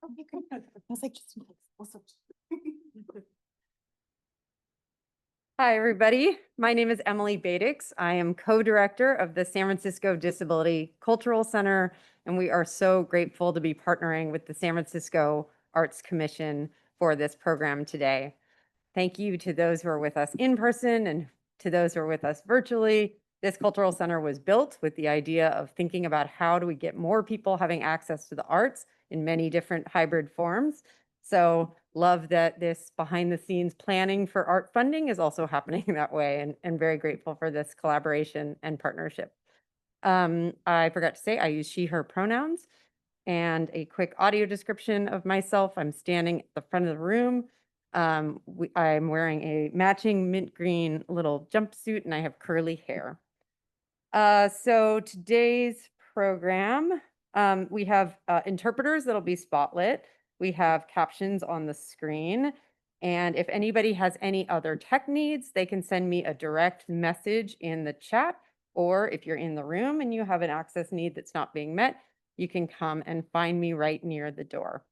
I was like, just in case. We'll switch. Hi, everybody. My name is Emily Badix. I am co-director of the San Francisco Disability Cultural Center, and we are so grateful to be partnering with the San Francisco Arts Commission for this program today. Thank you to those who are with us in person and to those who are with us virtually. This cultural center was built with the idea of thinking about how do we get more people having access to the arts in many different hybrid forms. So love that this behind the scenes planning for art funding is also happening that way, and very grateful for this collaboration and partnership. I forgot to say I use she, her pronouns, and a quick audio description of myself. I'm standing at the front of the room. I'm wearing a matching mint green little jumpsuit and I have curly hair. So today's program, we have interpreters that'll be spotlit. We have captions on the screen. And if anybody has any other tech needs, they can send me a direct message in the chat. Or if you're in the room and you have an access need that's not being met, you can come and find me right near the door.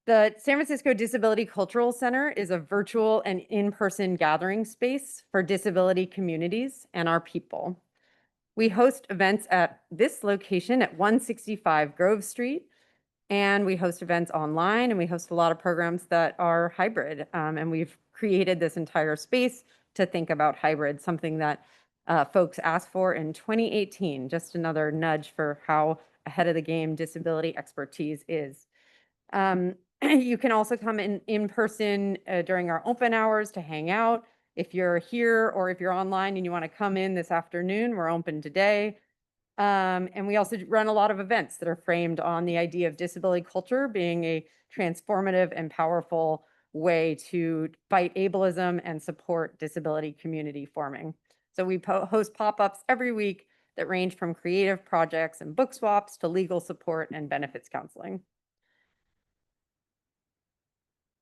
The San Francisco Disability Cultural Center is a virtual and in-person gathering space for disability communities and our people. We host events at this location at 165 Grove Street, and we host events online, and we host a lot of programs that are hybrid. And we've created this entire space to think about hybrid, something that folks asked for in 2018, just another nudge for how ahead of the game disability expertise is. You can also come in person during our open hours to hang out. If you're here or if you're online and you want to come in this afternoon, we're open today. And we also run a lot of events that are framed on the idea of disability culture being a transformative and powerful way to fight ableism and support disability community forming. So we host pop-ups every week that range from creative projects and book swaps to legal support and benefits counseling.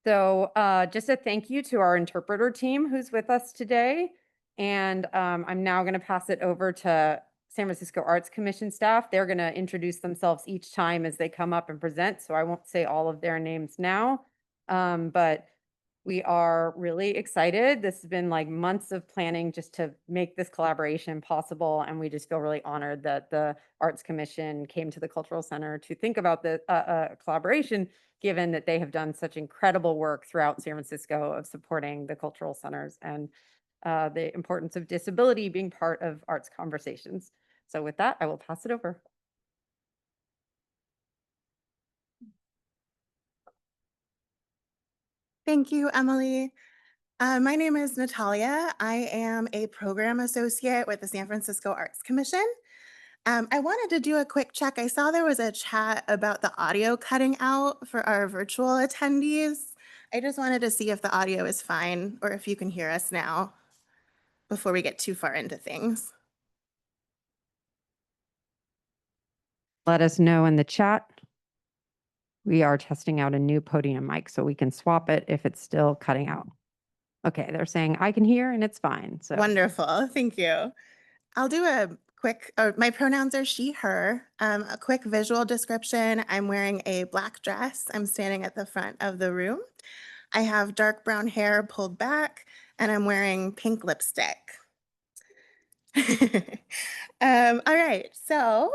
So just a thank you to our interpreter team who's with us today. And I'm now going to pass it over to San Francisco Arts Commission staff. They're going to introduce themselves each time as they come up and present. So I won't say all of their names now, but we are really excited. This has been like months of planning just to make this collaboration possible. And we just feel really honored that the Arts Commission came to the Cultural Center to think about the collaboration, given that they have done such incredible work throughout San Francisco of supporting the cultural centers and the importance of disability being part of arts conversations. So with that, I will pass it over. Thank you, Emily. My name is Natalia. I am a program associate with the San Francisco Arts Commission. I wanted to do a quick check. I saw there was a chat about the audio cutting out for our virtual attendees. I just wanted to see if the audio is fine or if you can hear us now before we get too far into things. Let us know in the chat. We are testing out a new podium mic so we can swap it if it's still cutting out. Okay, they're saying I can hear and it's fine. So Wonderful, thank you. I'll do a quick, my pronouns are she, her. A quick visual description. I'm wearing a black dress. I'm standing at the front of the room. I have dark brown hair pulled back and I'm wearing pink lipstick. All right, so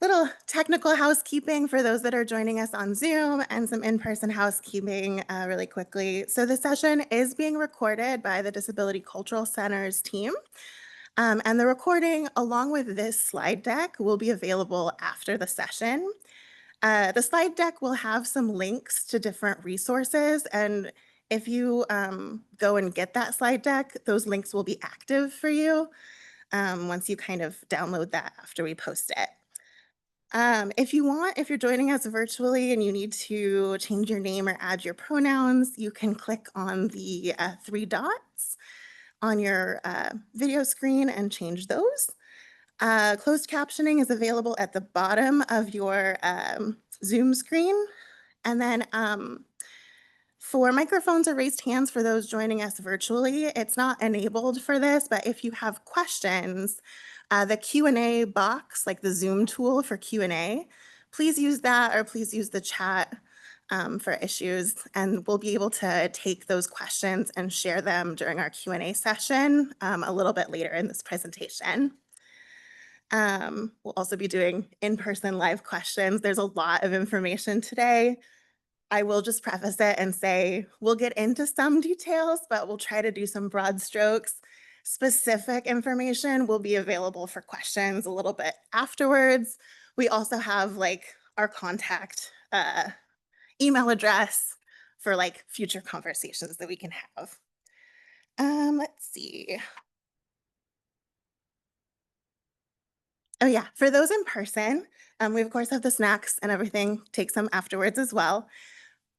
little technical housekeeping for those that are joining us on Zoom and some in-person housekeeping really quickly. So the session is being recorded by the Disability Cultural Center's team. And the recording, along with this slide deck, will be available after the session. The slide deck will have some links to different resources. And if you go and get that slide deck, those links will be active for you once you kind of download that after we post it. If you're joining us virtually and you need to change your name or add your pronouns, you can click on the 3 dots on your video screen and change those. Closed captioning is available at the bottom of your Zoom screen. And then for microphones or raised hands for those joining us virtually, it's not enabled for this, but if you have questions, The Q&A box, like the Zoom tool for Q&A, please use that or please use the chat for issues, and we'll be able to take those questions and share them during our Q&A session a little bit later in this presentation. We'll also be doing in-person live questions. There's a lot of information today. I will just preface it and say we'll get into some details, but we'll try to do some broad strokes. Specific information will be available for questions a little bit afterwards. We also have like our contact email address for like future conversations that we can have. Let's see. Oh yeah, for those in person, we of course have the snacks and everything. Take some afterwards as well.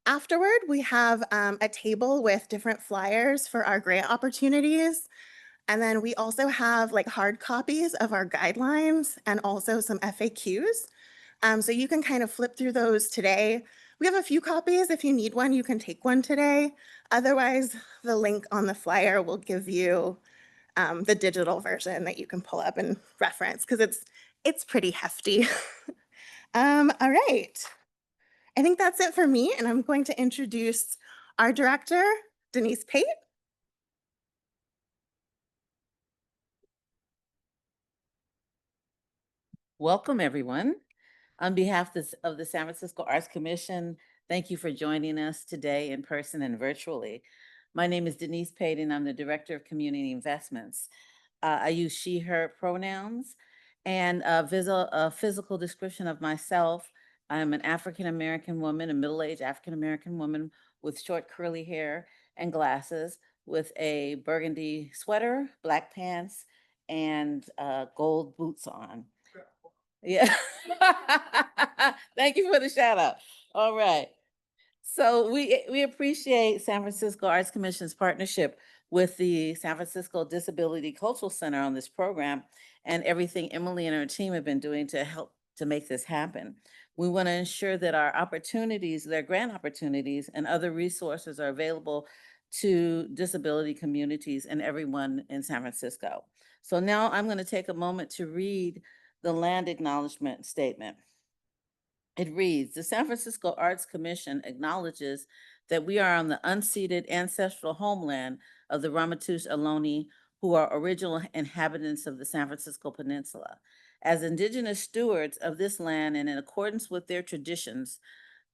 Afterward, we have a table with different flyers for our grant opportunities. And then we also have like hard copies of our guidelines and also some FAQs. So you can kind of flip through those today. We have a few copies. If you need one, you can take one today. Otherwise, the link on the flyer will give you the digital version that you can pull up and reference because it's pretty hefty. All right. I think that's it for me, and I'm going to introduce our director, Denise Pate. Welcome, everyone. On behalf of the San Francisco Arts Commission, thank you for joining us today in person and virtually. My name is Denise Pate, and I'm the Director of Community Investments. I use she, her pronouns, and a physical description of myself. I'm an African-American woman, a middle-aged African-American woman with short curly hair and glasses with a burgundy sweater, black pants, and gold boots on. Yeah. Thank you for the shout out. All right. So we appreciate San Francisco Arts Commission's partnership with the San Francisco Disability Cultural Center on this program and everything Emily and her team have been doing to help to make this happen. We want to ensure that our opportunities, their grant opportunities and other resources are available to disability communities and everyone in San Francisco. So now I'm going to take a moment to read the land acknowledgement statement. It reads, the San Francisco Arts Commission acknowledges that we are on the unceded ancestral homeland of the Ramaytush Ohlone, who are original inhabitants of the San Francisco Peninsula. As indigenous stewards of this land and in accordance with their traditions,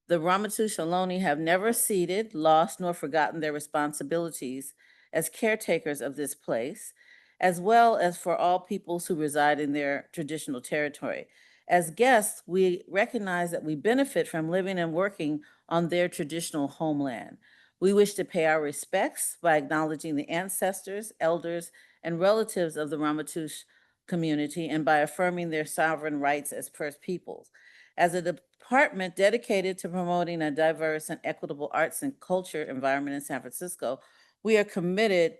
the Ramaytush Ohlone have never ceded, lost, nor forgotten their responsibilities as caretakers of this place, as well as for all peoples who reside in their traditional territory. As guests, we recognize that we benefit from living and working on their traditional homeland. We wish to pay our respects by acknowledging the ancestors, elders, and relatives of the Ramaytush community and by affirming their sovereign rights as First Peoples. As a department dedicated to promoting a diverse and equitable arts and culture environment in San Francisco, we are committed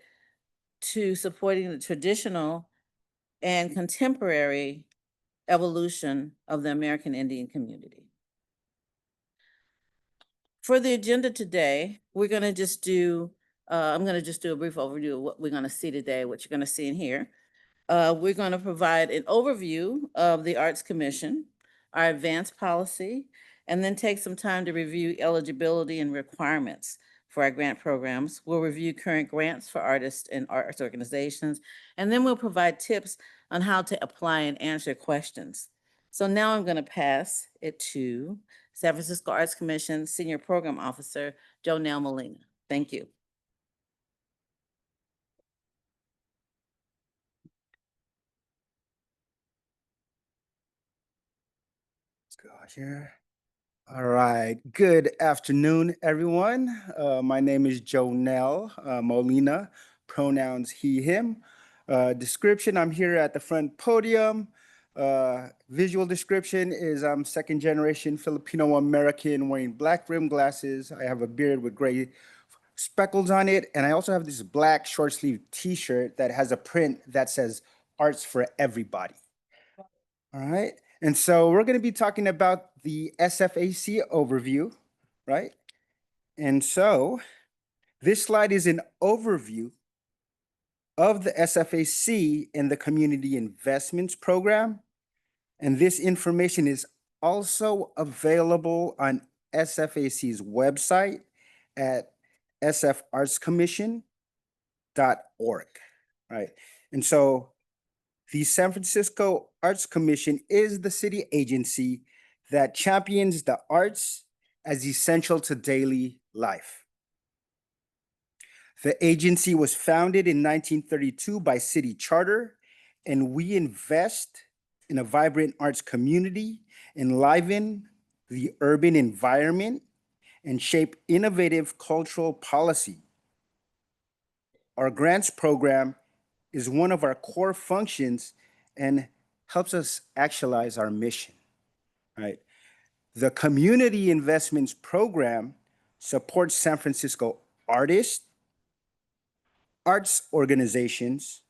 to supporting the traditional and contemporary evolution of the American Indian community. For the agenda today, we're going to just do, I'm going to just do a brief overview of what we're going to see today, what you're going to see in here. We're going to provide an overview of the Arts Commission, our advanced policy, and then take some time to review eligibility and requirements for our grant programs. We'll review current grants for artists and arts organizations, and then we'll provide tips on how to apply and answer questions. So now I'm going to pass it to San Francisco Arts Commission Senior Program Officer, Jonelle Molina. Thank you. Let's go here. All right. Good afternoon, everyone. My name is Jonelle Molina, pronouns he, him. Description, I'm here at the front podium. Visual description is I'm second generation Filipino American wearing black rim glasses. I have a beard with gray speckles on it. And I also have this black short sleeve t-shirt that has a print that says arts for everybody. All right. And so we're going to be talking about the SFAC overview, right? And so this slide is an overview of the SFAC and the Community Investments Program. And this information is also available on SFAC's website at sfartscommission.org, right? And so the San Francisco Arts Commission is the city agency that champions the arts as essential to daily life. The agency was founded in 1932 by city charter, and we invest in a vibrant arts community, enliven the urban environment, and shape innovative cultural policy. Our grants program is one of our core functions and helps us actualize our mission, right? The Community Investments Program supports San Francisco artists, arts organizations,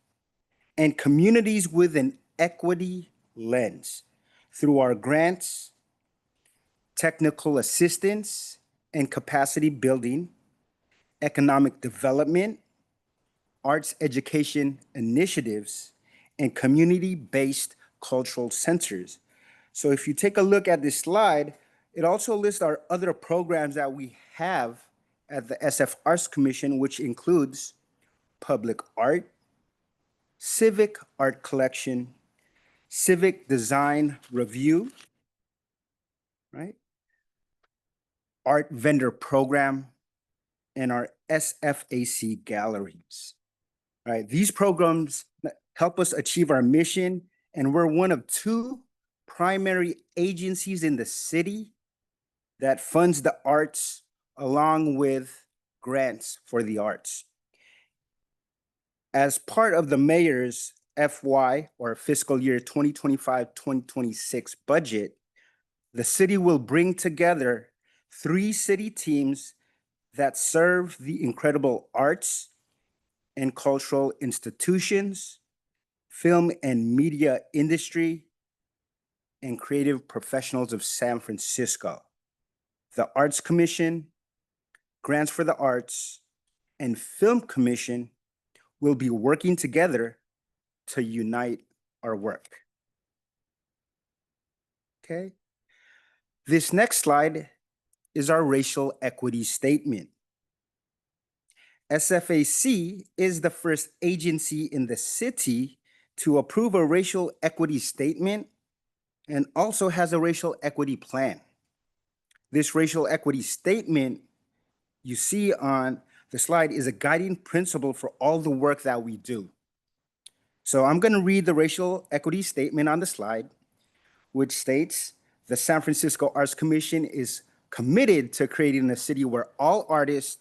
and communities with an equity lens through our grants, technical assistance, and capacity building, economic development, arts education initiatives, and community-based cultural centers. So if you take a look at this slide, it also lists our other programs that we have at the SF Arts Commission, which includes public art, civic art collection, civic design review, right? Art vendor program, and our SFAC galleries, right? These programs help us achieve our mission, and we're one of two primary agencies in the city that funds the arts along with grants for the arts. As part of the mayor's FY or fiscal year 2025-2026 budget, the city will bring together 3 city teams that serve the incredible arts and cultural institutions, film and media industry, and creative professionals of San Francisco. The Arts Commission, Grants for the Arts, and Film Commission will be working together to unite our work. Okay. This next slide is our racial equity statement. SFAC is the first agency in the city to approve a racial equity statement and also has a racial equity plan. This racial equity statement you see on the slide is a guiding principle for all the work that we do. So I'm going to read the racial equity statement on the slide, which states the San Francisco Arts Commission is committed to creating a city where all artists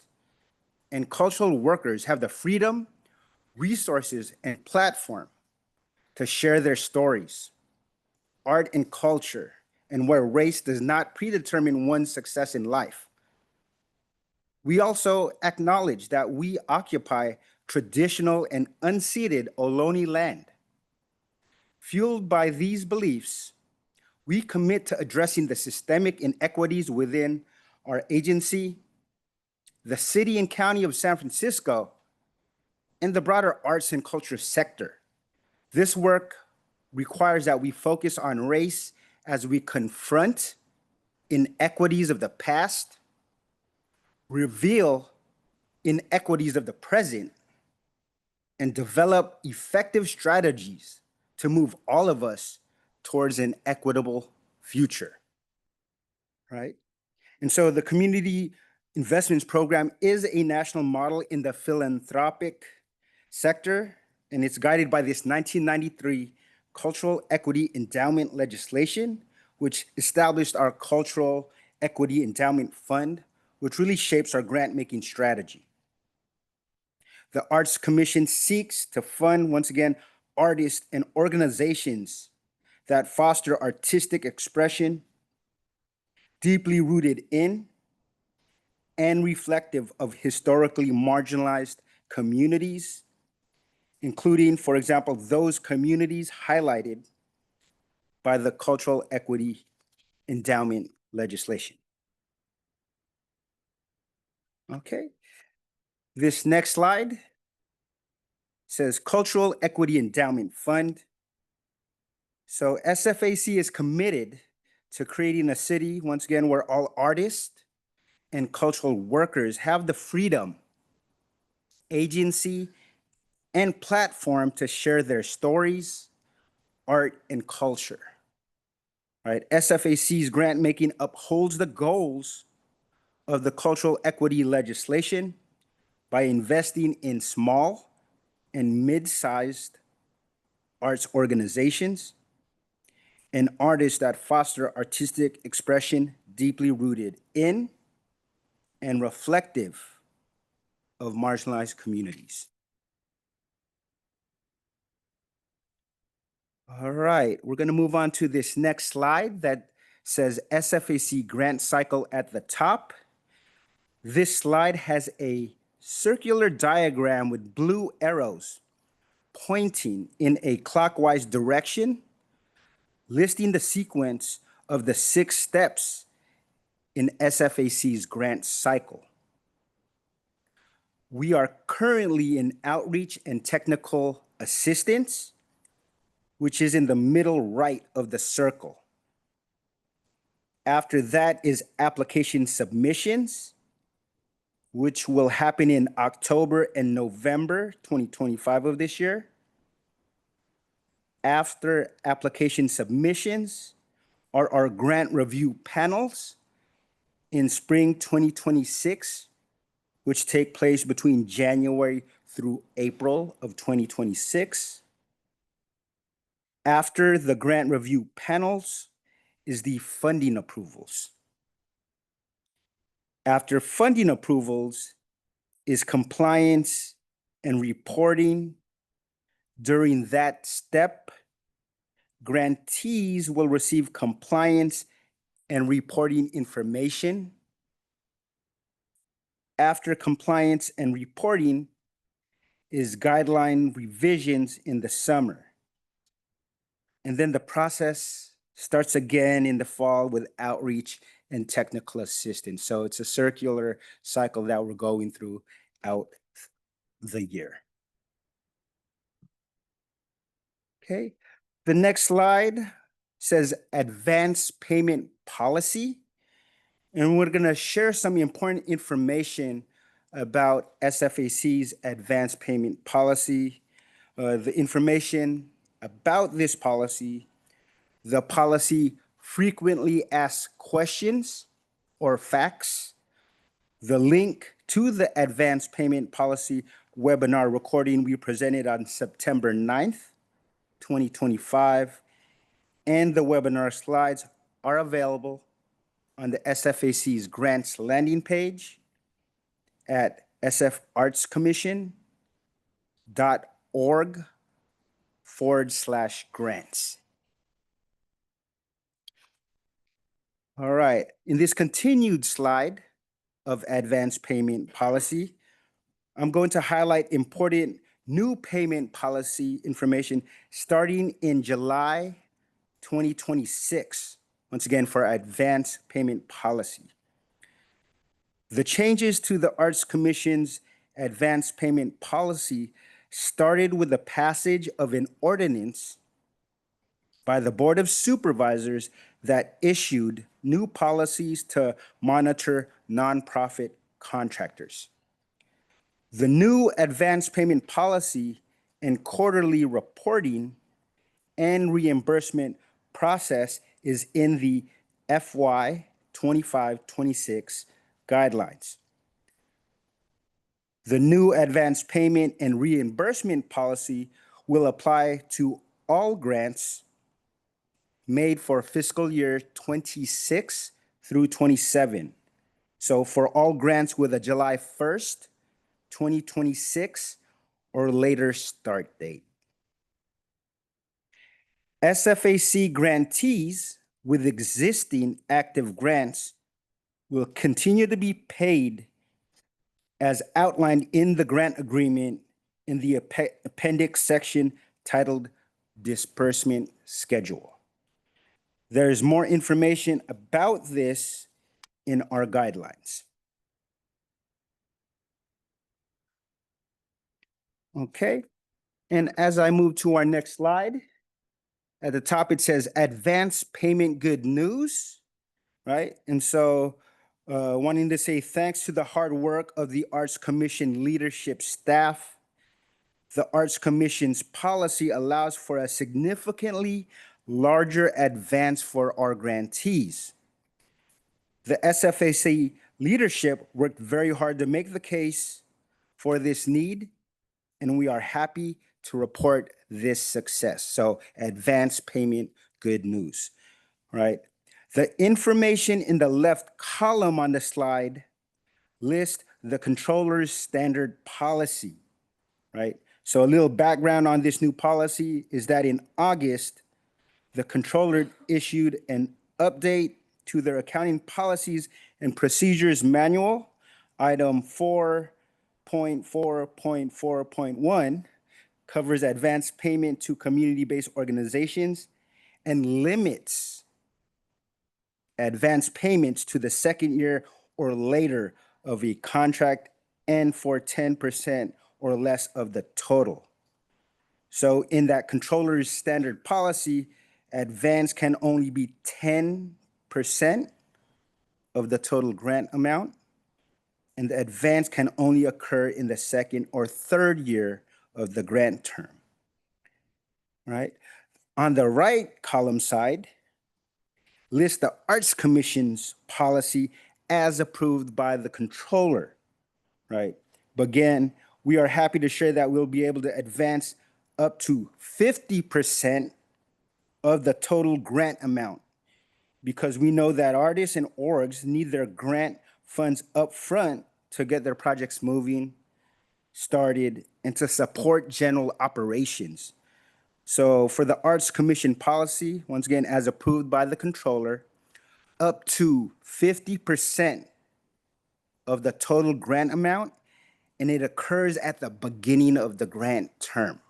and cultural workers have the freedom, resources, and platform to share their stories, art and culture, and where race does not predetermine one's success in life. We also acknowledge that we occupy traditional and unceded Ohlone land. Fueled by these beliefs, we commit to addressing the systemic inequities within our agency, the city and county of San Francisco, and the broader arts and culture sector. This work requires that we focus on race as we confront inequities of the past, reveal inequities of the present, and develop effective strategies to move all of us towards an equitable future, right? And so the Community Investments Program is a national model in the philanthropic sector, and it's guided by this 1993 Cultural Equity Endowment legislation, which established our Cultural Equity Endowment Fund, which really shapes our grant-making strategy. The Arts Commission seeks to fund, once again, artists and organizations that foster artistic expression, deeply rooted in and reflective of historically marginalized communities, including, for example, those communities highlighted by the Cultural Equity Endowment legislation. Okay. This next slide says Cultural Equity Endowment Fund. So SFAC is committed to creating a city, once again, where all artists and cultural workers have the freedom, agency, and platform to share their stories, art, and culture. Right? SFAC's grant making upholds the goals of the cultural equity legislation by investing in small and mid-sized arts organizations and artists that foster artistic expression deeply rooted in and reflective of marginalized communities. All right, we're going to move on to this next slide that says SFAC grant cycle at the top. This slide has a circular diagram with blue arrows pointing in a clockwise direction, listing the sequence of the 6 steps in SFAC's grant cycle. We are currently in outreach and technical assistance, which is in the middle right of the circle. After that is application submissions, which will happen in October and November 2025 of this year. After application submissions are our grant review panels in spring 2026, which take place between January through April of 2026. After the grant review panels is the funding approvals. After funding approvals is compliance and reporting. During that step, grantees will receive compliance and reporting information. After compliance and reporting is guideline revisions in the summer. And then the process starts again in the fall with outreach and technical assistance. So it's a circular cycle that we're going through out the year. Okay, the next slide says advance payment policy. And we're gonna share some important information about SFAC's advance payment policy, the information about this policy, the policy frequently asked questions or facts, the link to the advance payment policy webinar recording we presented on September 9th, 2025, and the webinar slides are available on the SFAC's grants landing page at sfartscommission.org/grants. All right, in this continued slide of advance payment policy, I'm going to highlight important new payment policy information starting in July 2026, once again for advance payment policy. The changes to the Arts Commission's advance payment policy started with the passage of an ordinance by the Board of Supervisors that issued new policies to monitor nonprofit contractors. The new advance payment policy and quarterly reporting and reimbursement process is in the FY 25-26 guidelines. The new advance payment and reimbursement policy will apply to all grants made for fiscal year 26 through 27. So for all grants with a July 1st, 2026 or later start date. SFAC grantees with existing active grants will continue to be paid as outlined in the grant agreement in the appendix section titled Disbursement Schedule. There is more information about this in our guidelines. Okay, And as I move to our next slide, at the top it says advance payment good news, right? And so wanting to say thanks to the hard work of the Arts Commission leadership staff. The Arts Commission's policy allows for a significantly larger advance for our grantees. The SFAC leadership worked very hard to make the case for this need, and we are happy to report this success. So advance payment, good news, right? The information in the left column on the slide lists the controller's standard policy, right? So a little background on this new policy is that in August, the controller issued an update to their accounting policies and procedures manual, item 4.4.4.1, covers advance payment to community-based organizations and limits advance payments to the second year or later of a contract and for 10% or less of the total. So in that controller's standard policy, advance can only be 10% of the total grant amount, and the advance can only occur in the second or third year of the grant term, right? On the right column side, lists the Arts Commission's policy as approved by the controller, right? But again, we are happy to share that we'll be able to advance up to 50% of the total grant amount because we know that artists and orgs need their grant funds up front to get their projects moving, started, and to support general operations. So for the Arts Commission policy, once again, as approved by the controller, up to 50% of the total grant amount, and it occurs at the beginning of the grant term.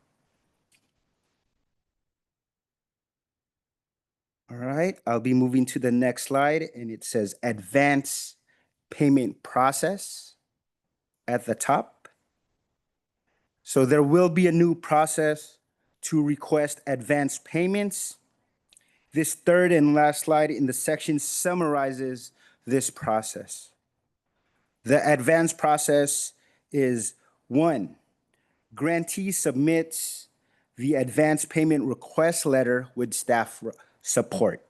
All right, I'll be moving to the next slide, and it says advance payment process at the top. So there will be a new process to request advance payments. This third and last slide in the section summarizes this process. The advance process is 1, grantee submits the advance payment request letter with staff support.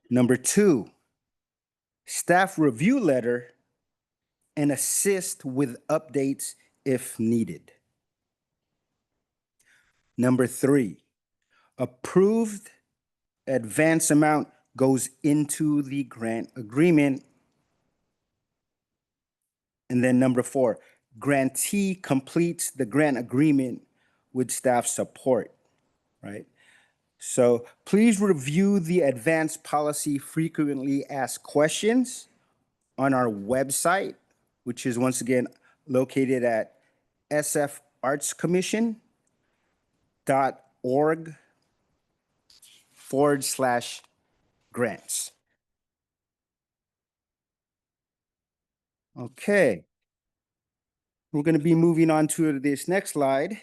Number 2, staff review letter and assist with updates if needed. Number 3, approved advance amount goes into the grant agreement. And then number 4, grantee completes the grant agreement with staff support, right? So please review the advance policy frequently asked questions on our website, which is once again located at sfartscommission.org/grants. Okay. We're going to be moving on to this next slide,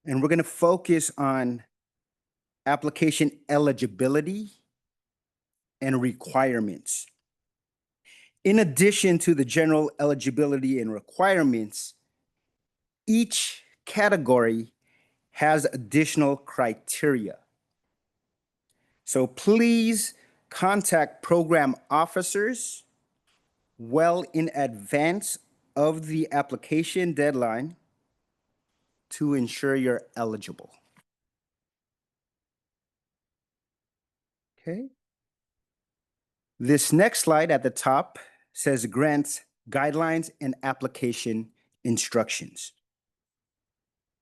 and we're going to focus on application eligibility and requirements. In addition to the general eligibility and requirements, each category has additional criteria. So please contact program officers well in advance of the application deadline to ensure you're eligible. Okay. This next slide at the top says grants guidelines and application instructions.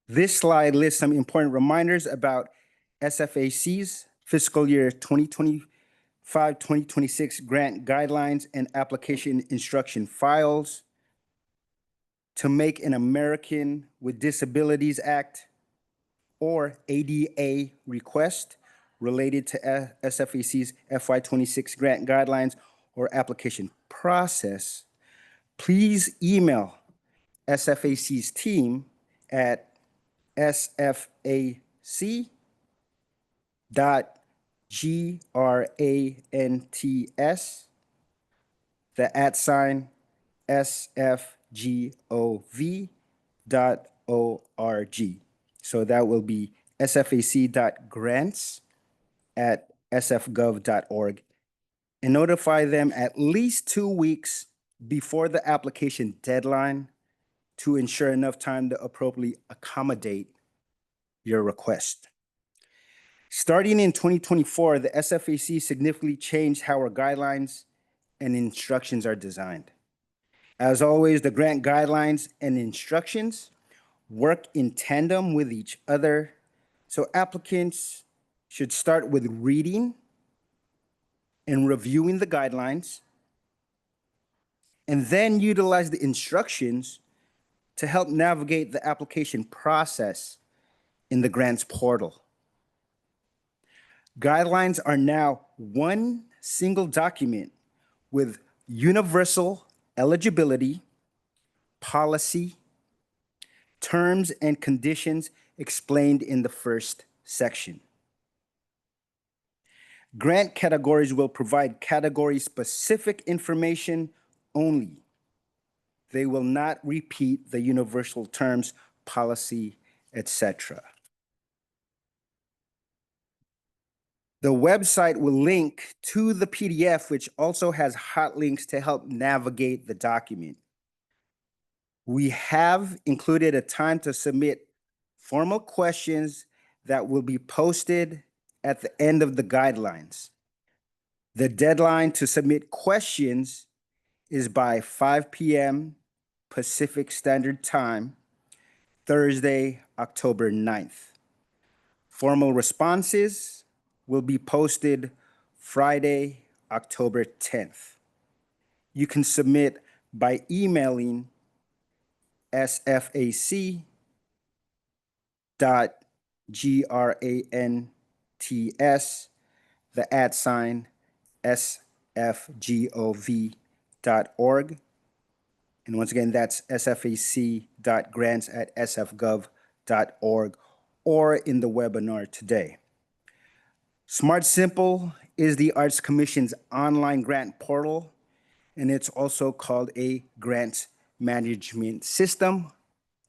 This slide lists some important reminders about SFAC's fiscal year 2025-2026 grant guidelines and application instruction files to make an American with Disabilities Act or ADA request related to SFAC's FY26 grant guidelines or application process. Please email SFAC's team at sfac.grants, the @ sfgov.org. So that will be sfac.grants@sfgov.org, and notify them at least 2 weeks before the application deadline to ensure enough time to appropriately accommodate your request. Starting in 2024, the SFAC significantly changed how our guidelines and instructions are designed. As always, the grant guidelines and instructions work in tandem with each other, so applicants should start with reading and reviewing the guidelines, and then utilize the instructions to help navigate the application process in the grants portal. Guidelines are now one single document with universal eligibility, policy, terms, and conditions explained in the first section. Grant categories will provide category-specific information only. They will not repeat the universal terms, policy, etc. The website will link to the PDF, which also has hot links to help navigate the document. We have included a time to submit formal questions that will be posted at the end of the guidelines. The deadline to submit questions is by 5 p.m. Pacific Standard Time, Thursday, October 9th. Formal responses will be posted Friday, October 10th. You can submit by emailing sfac.grants, the @sfgov.org. And once again, that's sfac.grants@sfgov.org, or in the webinar today. Smart Simple is the Arts Commission's online grant portal, and it's also called a grant management system,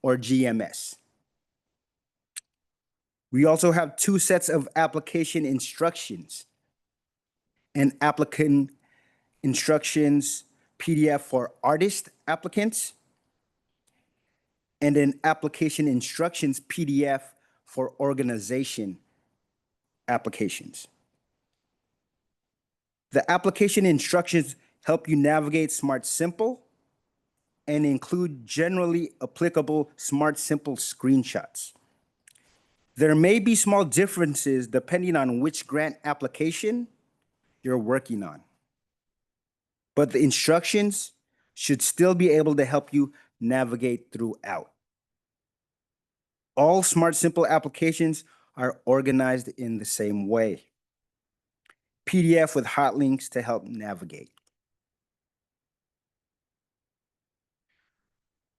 or GMS. We also have 2 sets of application instructions: an applicant instructions PDF for artist applicants, and an application instructions PDF for organization applications. The application instructions help you navigate Smart Simple and include generally applicable Smart Simple screenshots. There may be small differences depending on which grant application you're working on, but the instructions should still be able to help you navigate throughout. All Smart Simple applications are organized in the same way. PDF with hot links to help navigate.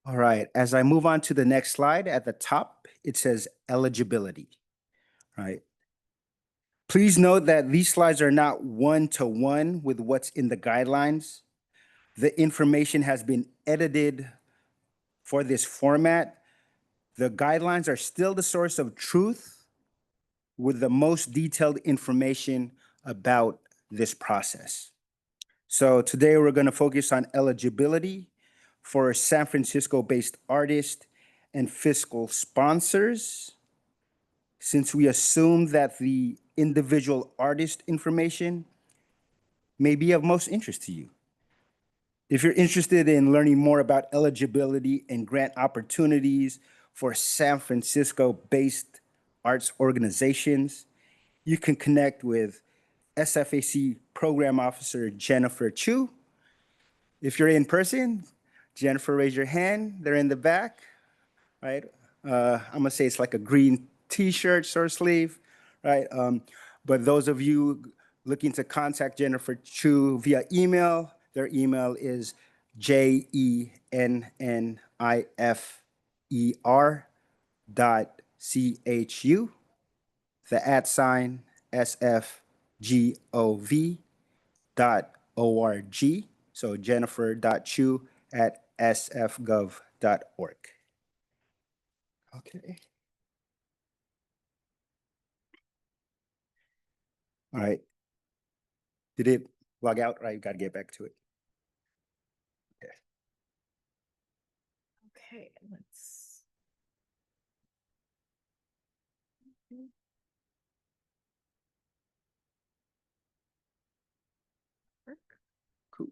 All right, as I move on to the next slide, at the top, it says eligibility, right? Please note that these slides are not one-to-one with what's in the guidelines. The information has been edited for this format. The guidelines are still the source of truth with the most detailed information about this process. So today we're going to focus on eligibility for San Francisco-based artists and fiscal sponsors, since we assume that the individual artist information may be of most interest to you. If you're interested in learning more about eligibility and grant opportunities for San Francisco-based arts organizations, you can connect with SFAC Program Officer Jennifer Chu. If you're in person, Jennifer, raise your hand. They're in the back, right? I'm gonna say it's like a green t-shirt, short sleeve, right? But those of you looking to contact Jennifer Chu via email, their email is JENNIFER the @sfgov.org. So jennifer.chu@sfgov.org. Okay. All right. Did it log out? Right, got to get back to it. Okay, let's. Work. Cool.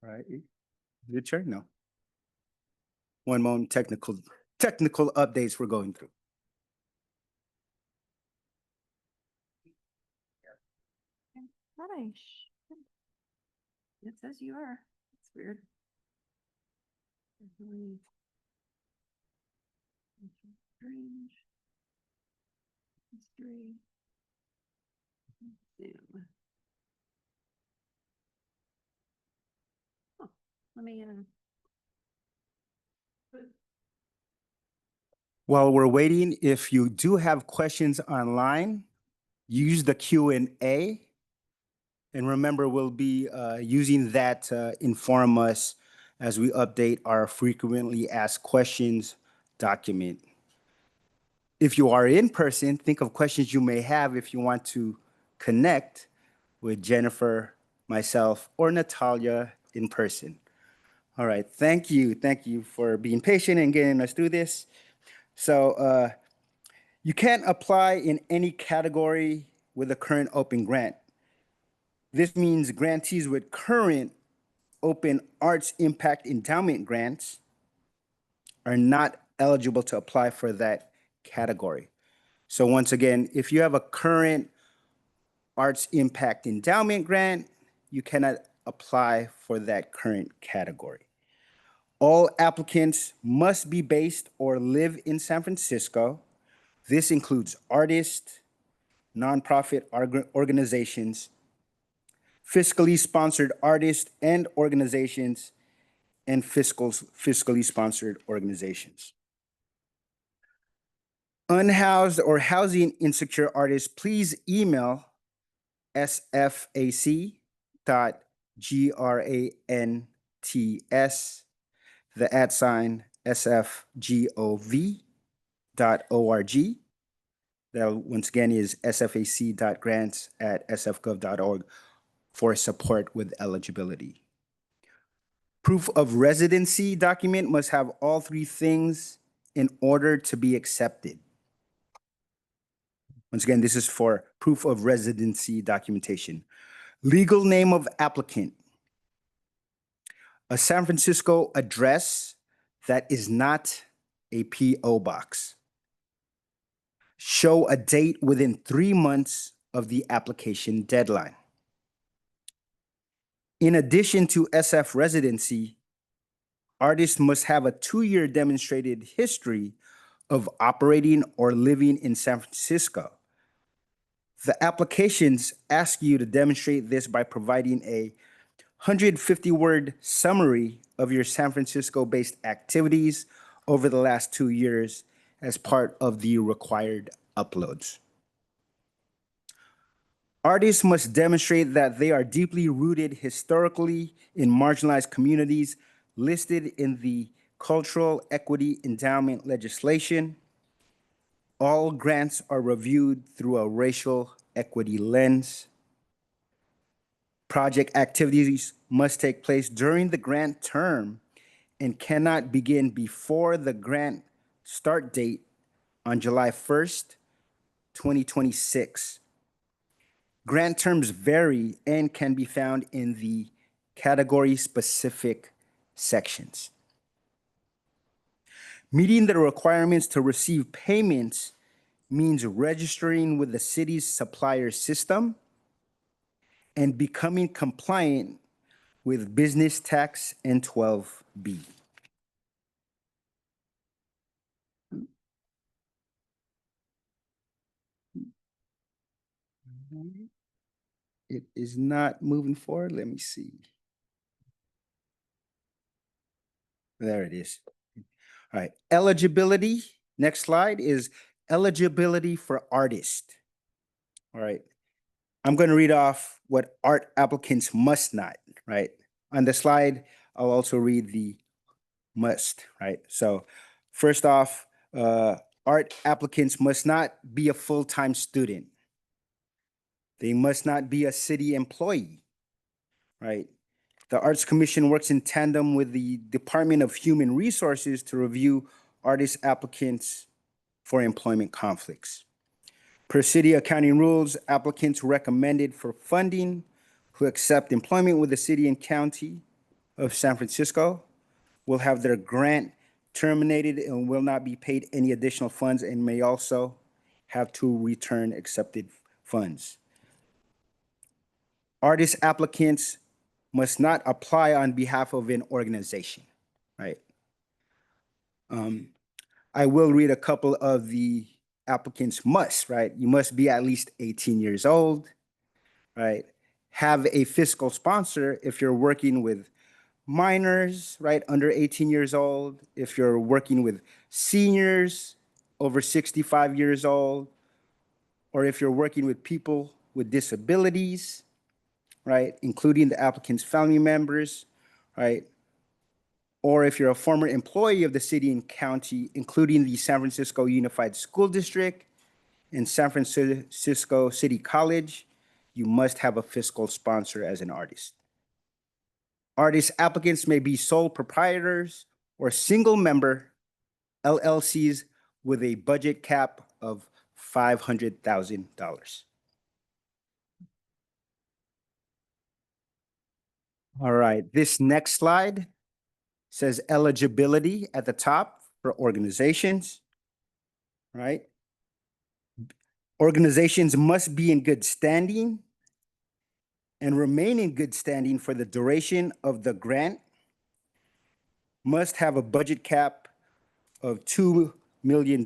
All right. Is it your turn? No. One moment, technical updates we're going through. Thought I should. It says you are. It's weird. Really strange. History. Zoom. Oh, let me. While we're waiting, if you do have questions online, use the Q&A. And remember, we'll be using that to inform us as we update our frequently asked questions document. If you are in person, think of questions you may have if you want to connect with Jennifer, myself, or Natalia in person. All right, thank you. Thank you for being patient and getting us through this. So you can't apply in any category with a current open grant. This means grantees with current open arts impact endowment grants are not eligible to apply for that category. So once again, if you have a current arts impact endowment grant, you cannot apply for that current category. All applicants must be based or live in San Francisco. This includes artists, nonprofit organizations, fiscally sponsored artists and organizations, and fiscally sponsored organizations. Unhoused or housing insecure artists, please email sfac.grants, the @sfgov.org. That once again is sfac.grants@sfgov.org for support with eligibility. Proof of residency document must have all three things in order to be accepted. Once again, this is for proof of residency documentation. Legal name of applicant. A San Francisco address that is not a P.O. box. Show a date within 3 months of the application deadline. In addition to SF residency, artists must have a 2-year demonstrated history of operating or living in San Francisco. The applications ask you to demonstrate this by providing a 150-word summary of your San Francisco-based activities over the last 2 years as part of the required uploads. Artists must demonstrate that they are deeply rooted historically in marginalized communities listed in the Cultural Equity Endowment legislation. All grants are reviewed through a racial equity lens. Project activities must take place during the grant term and cannot begin before the grant start date on July 1st, 2026. Grant terms vary and can be found in the category-specific sections. Meeting the requirements to receive payments means registering with the city's supplier system and becoming compliant with business tax and 12B. It is not moving forward. Let me see. There it is. All right, eligibility. Next slide is eligibility for artist. All right, I'm going to read off what art applicants must not, right? On the slide, I'll also read the must, right? So first off, art applicants must not be a full-time student. They must not be a city employee, right? The Arts Commission works in tandem with the Department of Human Resources to review artist applicants for employment conflicts. Per city accounting rules, applicants recommended for funding who accept employment with the city and county of San Francisco will have their grant terminated and will not be paid any additional funds and may also have to return accepted funds. Artist applicants must not apply on behalf of an organization, right? I will read a couple of the applicants must, right? You must be at least 18 years old, right? Have a fiscal sponsor if you're working with minors, right, under 18 years old, if you're working with seniors over 65 years old, or if you're working with people with disabilities, right, including the applicant's family members, right, or if you're a former employee of the city and county, including the San Francisco Unified School District and San Francisco City College, you must have a fiscal sponsor as an artist. Artist applicants may be sole proprietors or single member LLCs with a budget cap of $500,000. All right, this next slide says eligibility at the top for organizations, right? Organizations must be in good standing and remain in good standing for the duration of the grant, must have a budget cap of $2 million.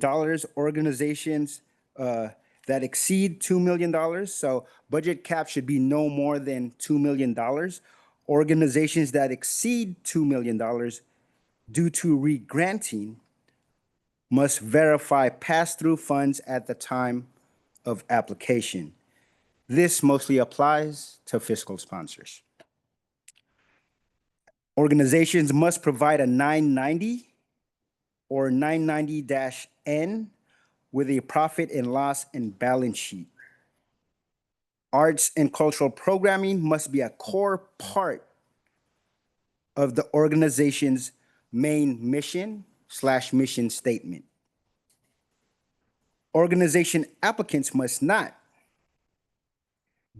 Organizations that exceed $2 million, so budget cap should be no more than $2 million. Organizations that exceed $2 million due to regranting must verify pass-through funds at the time of application. This mostly applies to fiscal sponsors. Organizations must provide a 990 or 990-N with a profit and loss and balance sheet. Arts and cultural programming must be a core part of the organization's main mission/mission statement. Organization applicants must not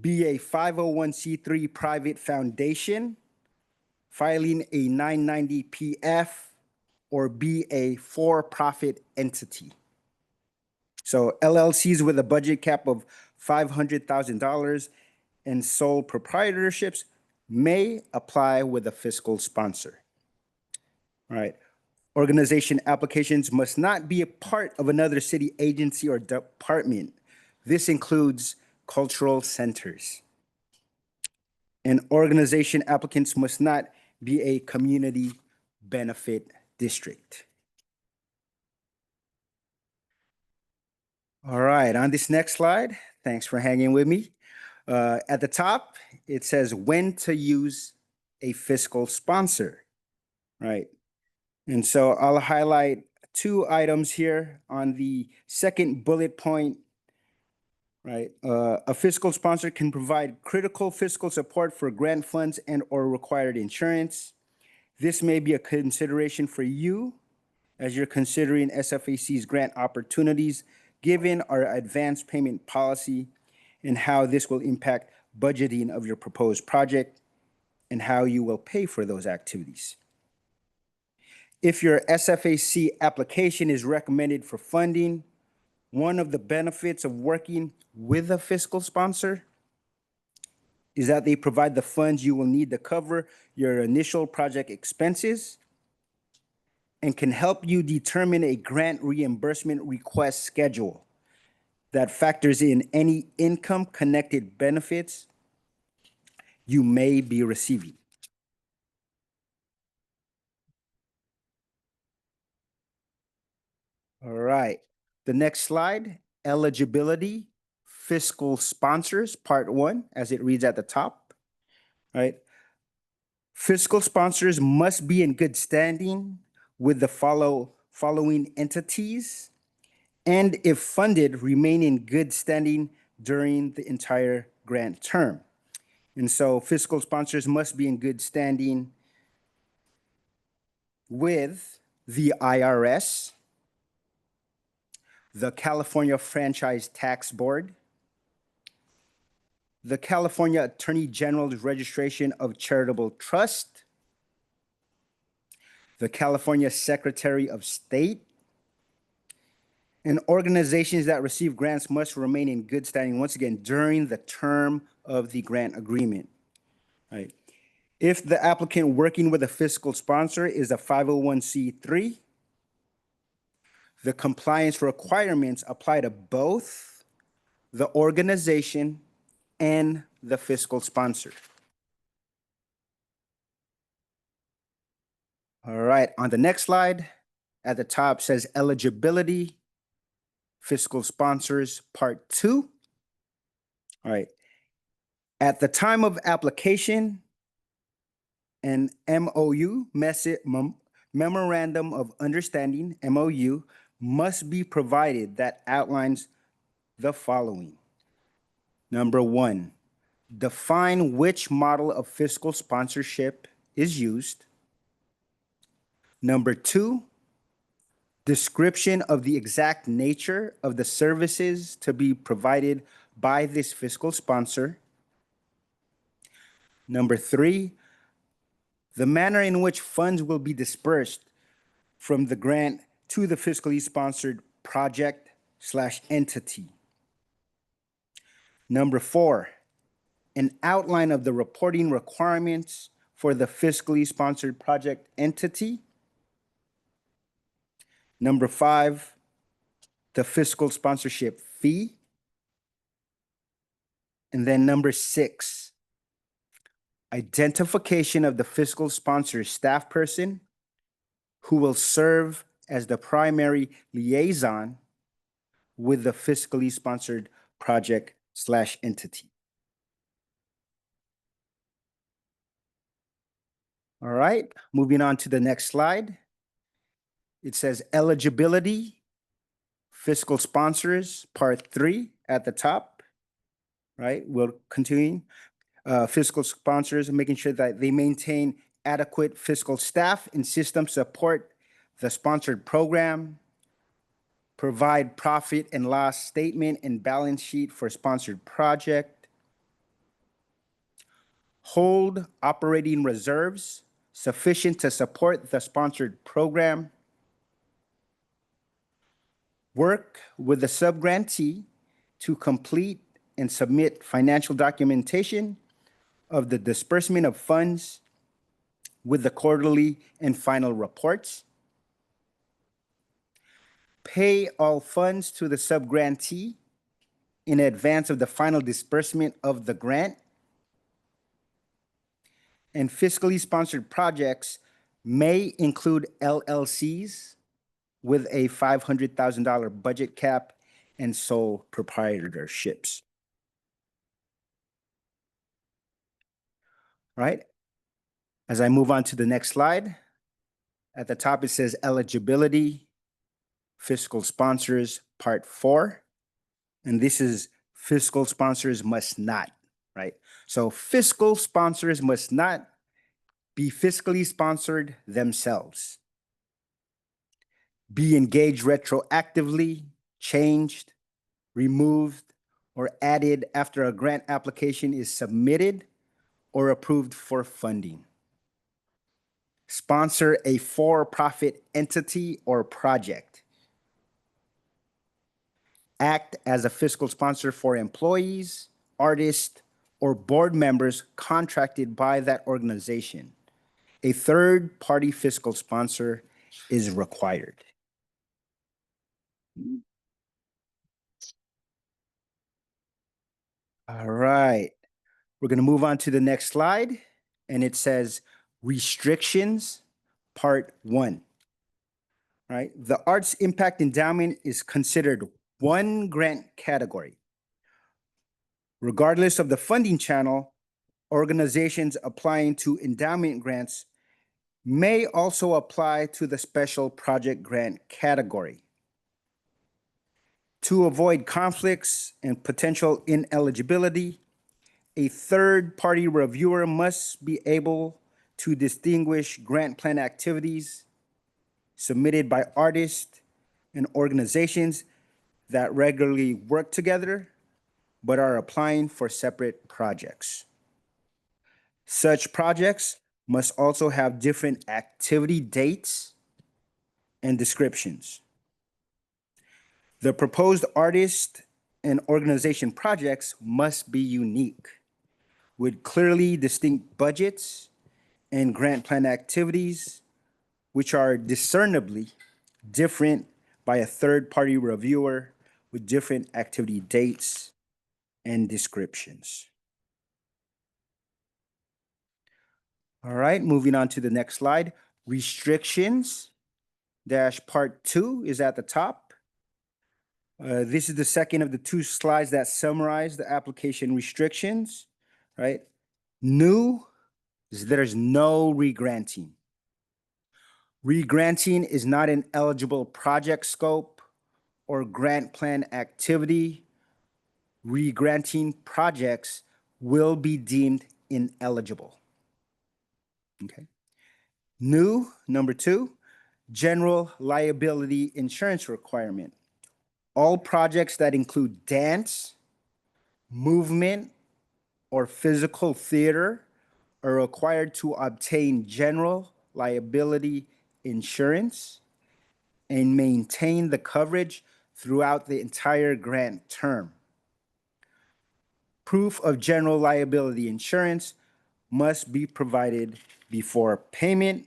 be a 501c3 private foundation filing a 990 PF or be a for-profit entity. So LLCs with a budget cap of $500,000 and sole proprietorships may apply with a fiscal sponsor. All right. Organization applications must not be a part of another city agency or department. This includes cultural centers. And organization applicants must not be a community benefit district. All right, on this next slide, thanks for hanging with me. At the top, it says when to use a fiscal sponsor, right? And so I'll highlight two items here on the second bullet point, right? A fiscal sponsor can provide critical fiscal support for grant funds and or required insurance. This may be a consideration for you as you're considering SFAC's grant opportunities, given our advance payment policy and how this will impact budgeting of your proposed project and how you will pay for those activities. If your SFAC application is recommended for funding, one of the benefits of working with a fiscal sponsor is that they provide the funds you will need to cover your initial project expenses and can help you determine a grant reimbursement request schedule that factors in any income-connected benefits you may be receiving. All right. The next slide, eligibility, fiscal sponsors, part 1, as it reads at the top. All right. Fiscal sponsors must be in good standing with the following entities, and if funded, remain in good standing during the entire grant term. And so fiscal sponsors must be in good standing with the IRS, the California Franchise Tax Board, the California Attorney General's Registration of Charitable Trust, the California Secretary of State, and organizations that receive grants must remain in good standing, once again, during the term of the grant agreement. Right. If the applicant working with a fiscal sponsor is a 501c3, the compliance requirements apply to both the organization and the fiscal sponsor. All right, on the next slide, at the top says eligibility, fiscal sponsors, part 2. All right, at the time of application, an MOU, Memorandum of Understanding, MOU, must be provided that outlines the following. Number 1, define which model of fiscal sponsorship is used. Number 2, description of the exact nature of the services to be provided by this fiscal sponsor. Number 3, the manner in which funds will be dispersed from the grant to the fiscally sponsored project/entity. Number 4, an outline of the reporting requirements for the fiscally sponsored project entity. Number 5, the fiscal sponsorship fee. And then number 6, identification of the fiscal sponsor staff person who will serve as the primary liaison with the fiscally sponsored project/entity. All right, moving on to the next slide. It says eligibility, fiscal sponsors, part 3 at the top. Right, we'll continue. Fiscal sponsors, making sure that they maintain adequate fiscal staff and system support the sponsored program, provide profit and loss statement and balance sheet for sponsored project, hold operating reserves sufficient to support the sponsored program, work with the subgrantee to complete and submit financial documentation of the disbursement of funds with the quarterly and final reports, pay all funds to the subgrantee in advance of the final disbursement of the grant, and fiscally sponsored projects may include LLCs with a $500,000 budget cap and sole proprietorships. All right, as I move on to the next slide, at the top it says eligibility, fiscal sponsors, part 4. And this is fiscal sponsors must not, right? So fiscal sponsors must not be fiscally sponsored themselves, be engaged retroactively, changed, removed, or added after a grant application is submitted or approved for funding. Sponsor a for-profit entity or project. Act as a fiscal sponsor for employees, artists, or board members contracted by that organization. A third-party fiscal sponsor is required. All right, we're going to move on to the next slide, and it says restrictions, part 1. right? The Arts Impact Endowment is considered one grant category. Regardless of the funding channel, organizations applying to endowment grants may also apply to the special project grant category. To avoid conflicts and potential ineligibility, a third-party reviewer must be able to distinguish grant plan activities submitted by artists and organizations that regularly work together but are applying for separate projects. Such projects must also have different activity dates and descriptions. The proposed artist and organization projects must be unique, with clearly distinct budgets and grant plan activities, which are discernibly different by a third-party reviewer with different activity dates and descriptions. All right, moving on to the next slide. Restrictions dash part 2 is at the top. This is the second of the 2 slides that summarize the application restrictions, right? New is there's no regranting. Regranting is not an eligible project scope or grant plan activity. Regranting projects will be deemed ineligible. Okay. New, number 2, general liability insurance requirement. All projects that include dance, movement, or physical theater are required to obtain general liability insurance and maintain the coverage throughout the entire grant term. Proof of general liability insurance must be provided before payment.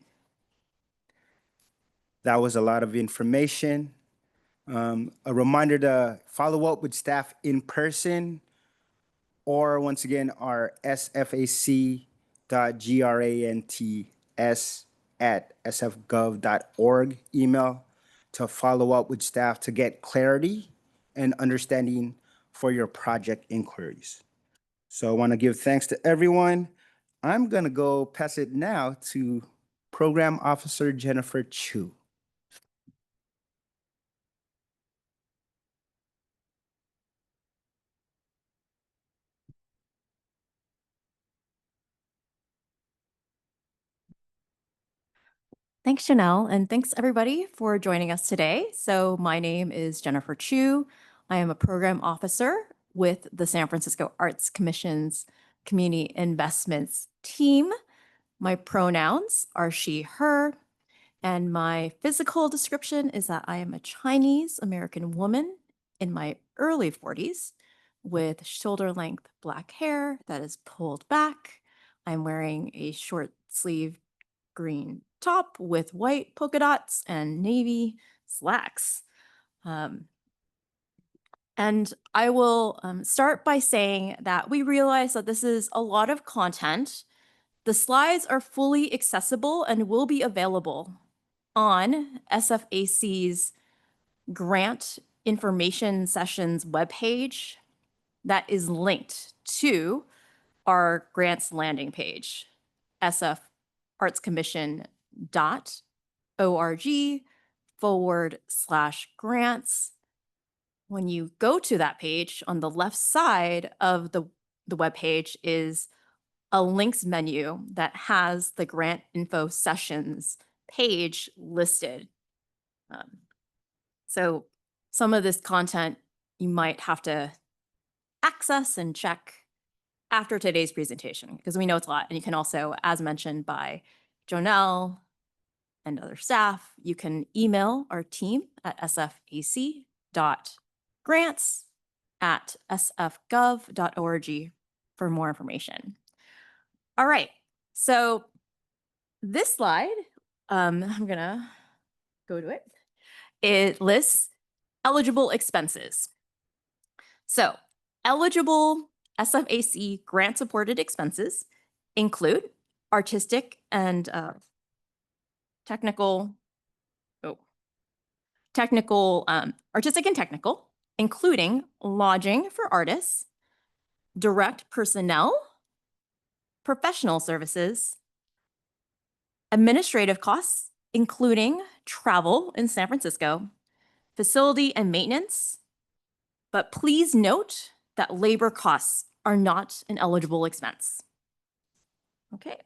That was a lot of information. A reminder to follow up with staff in person, or once again, our sfac.grants@sfgov.org email to follow up with staff to get clarity and understanding for your project inquiries. So I want to give thanks to everyone. I'm going to go pass it now to Program Officer Jennifer Chu. Thanks, Janelle, and thanks everybody for joining us today. So my name is Jennifer Chu. I am a program officer with the San Francisco Arts Commission's Community Investments team. My pronouns are she, her, and my physical description is that I am a Chinese American woman in my early 40s with shoulder length black hair that is pulled back. I'm wearing a short sleeve green top with white polka dots and navy slacks. And I will start by saying that we realize that this is a lot of content. The slides are fully accessible and will be available on SFAC's grant information sessions webpage that is linked to our grants landing page, sfartscommission.org/grants. When you go to that page, on the left side of the webpage is a links menu that has the grant info sessions page listed. So some of this content you might have to access and check after today's presentation, because we know it's a lot. And you can also, as mentioned by Jonelle and other staff, you can email our team at sfac.grants@sfgov.org for more information. All right, so this slide, I'm gonna go to it. It lists eligible expenses. So eligible SFAC grant supported expenses include artistic and technical, technical, artistic and technical, including lodging for artists, direct personnel, professional services, administrative costs, including travel in San Francisco, facility and maintenance. But please note that labor costs are not an eligible expense. Okay.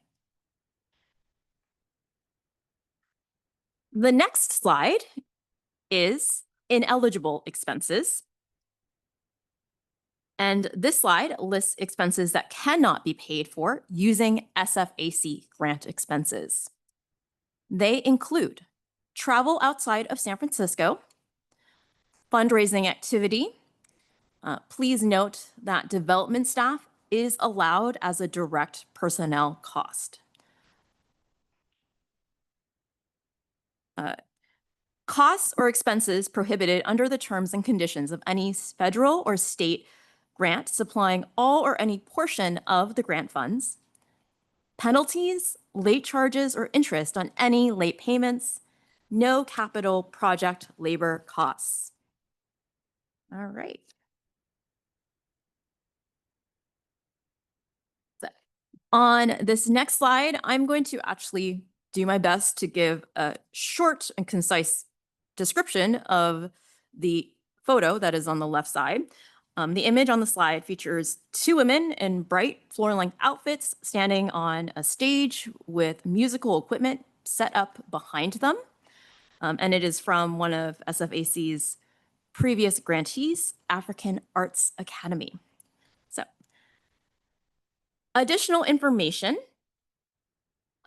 The next slide is ineligible expenses. And this slide lists expenses that cannot be paid for using SFAC grant expenses. They include travel outside of San Francisco, fundraising activity. Please note that development staff is allowed as a direct personnel cost. Costs or expenses prohibited under the terms and conditions of any federal or state grant supplying all or any portion of the grant funds, penalties, late charges, or interest on any late payments, no capital project labor costs. All right. So on this next slide, I'm going to actually do my best to give a short and concise description of the photo that is on the left side. The image on the slide features two women in bright floor-length outfits standing on a stage with musical equipment set up behind them. And it is from one of SFAC's previous grantees, African Arts Academy. So, additional information.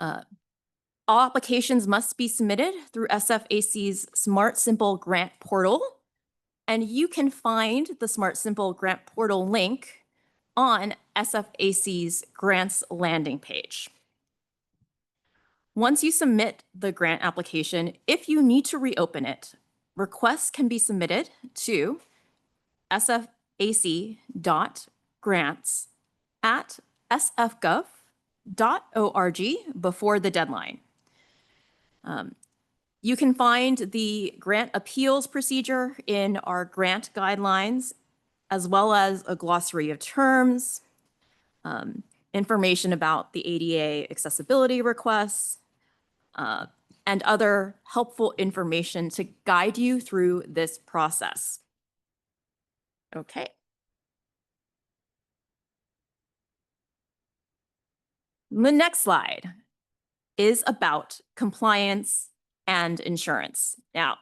All applications must be submitted through SFAC's Smart Simple Grant Portal. And you can find the Smart Simple Grant Portal link on SFAC's grants landing page. Once you submit the grant application, if you need to reopen it, requests can be submitted to sfac.grants@sfgov.org before the deadline. You can find the grant appeals procedure in our grant guidelines, as well as a glossary of terms, information about the ADA accessibility requests, and other helpful information to guide you through this process. Okay. The next slide is about compliance and insurance. Now,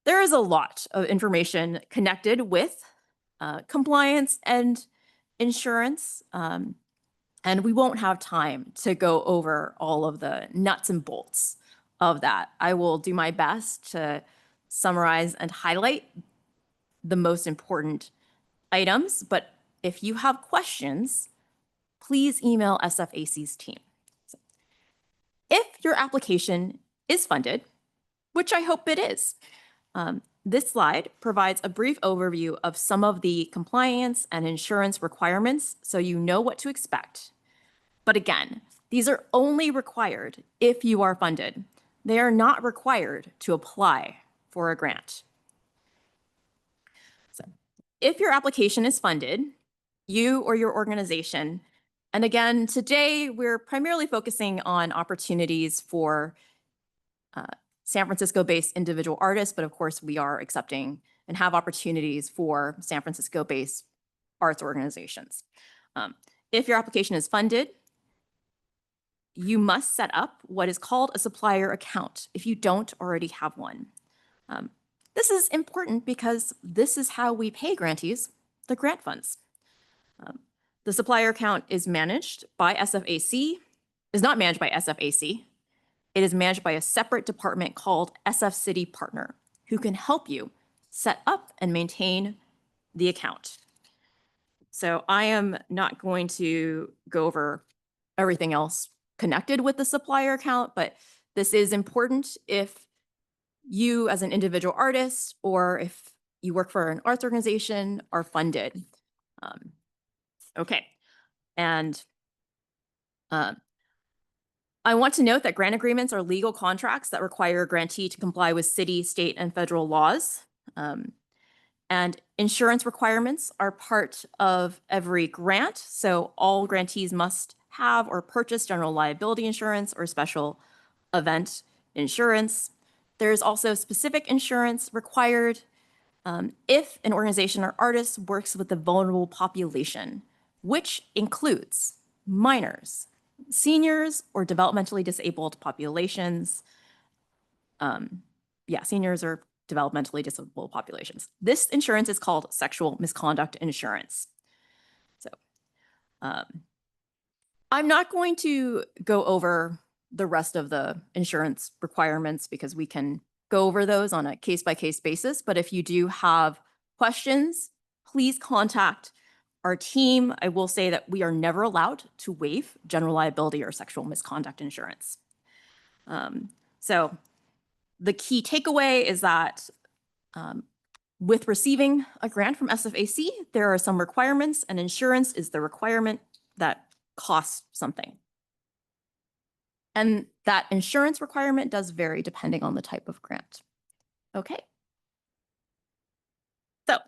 there is a lot of information connected with compliance and insurance, and we won't have time to go over all of the nuts and bolts of that. I will do my best to summarize and highlight the most important items, but if you have questions, please email SFAC's team. If your application is funded, which I hope it is, this slide provides a brief overview of some of the compliance and insurance requirements so you know what to expect. But again, these are only required if you are funded. They are not required to apply for a grant. So, if your application is funded, you or your organization, and again, today we're primarily focusing on opportunities for San Francisco-based individual artists, but of course we are accepting and have opportunities for San Francisco-based arts organizations. If your application is funded, you must set up what is called a supplier account if you don't already have one. This is important because this is how we pay grantees the grant funds. The supplier account is managed by SFAC, is not managed by SFAC. It is managed by a separate department called SF City Partner, who can help you set up and maintain the account. So I am not going to go over everything else connected with the supplier account, but this is important if you as an individual artist or if you work for an arts organization are funded. Okay, and I want to note that grant agreements are legal contracts that require a grantee to comply with city, state, and federal laws. And insurance requirements are part of every grant. So all grantees must have or purchase general liability insurance or special event insurance. There's also specific insurance required if an organization or artist works with a vulnerable population, which includes minors, seniors, or developmentally disabled populations. Seniors or developmentally disabled populations. This insurance is called sexual misconduct insurance. So I'm not going to go over the rest of the insurance requirements because we can go over those on a case-by-case basis. But if you do have questions, please contact our team. I will say that we are never allowed to waive general liability or sexual misconduct insurance. So the key takeaway is that with receiving a grant from SFAC, there are some requirements, and insurance is the requirement that costs something. And that insurance requirement does vary depending on the type of grant. Okay. So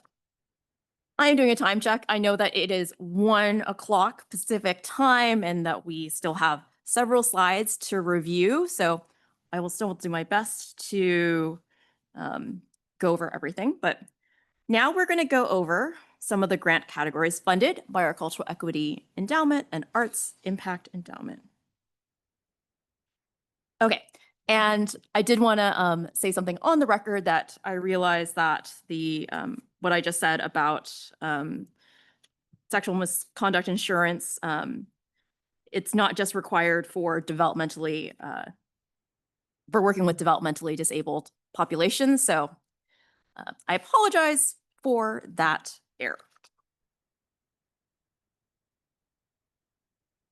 I am doing a time check. I know that it is 1 o'clock Pacific time and that we still have several slides to review. So I will still do my best to go over everything. But now we're going to go over some of the grant categories funded by our Cultural Equity Endowment and Arts Impact Endowment. Okay, and I did want to say something on the record that I realized that the what I just said about sexual misconduct insurance, it's not just required for developmentally for working with developmentally disabled populations. So I apologize for that error.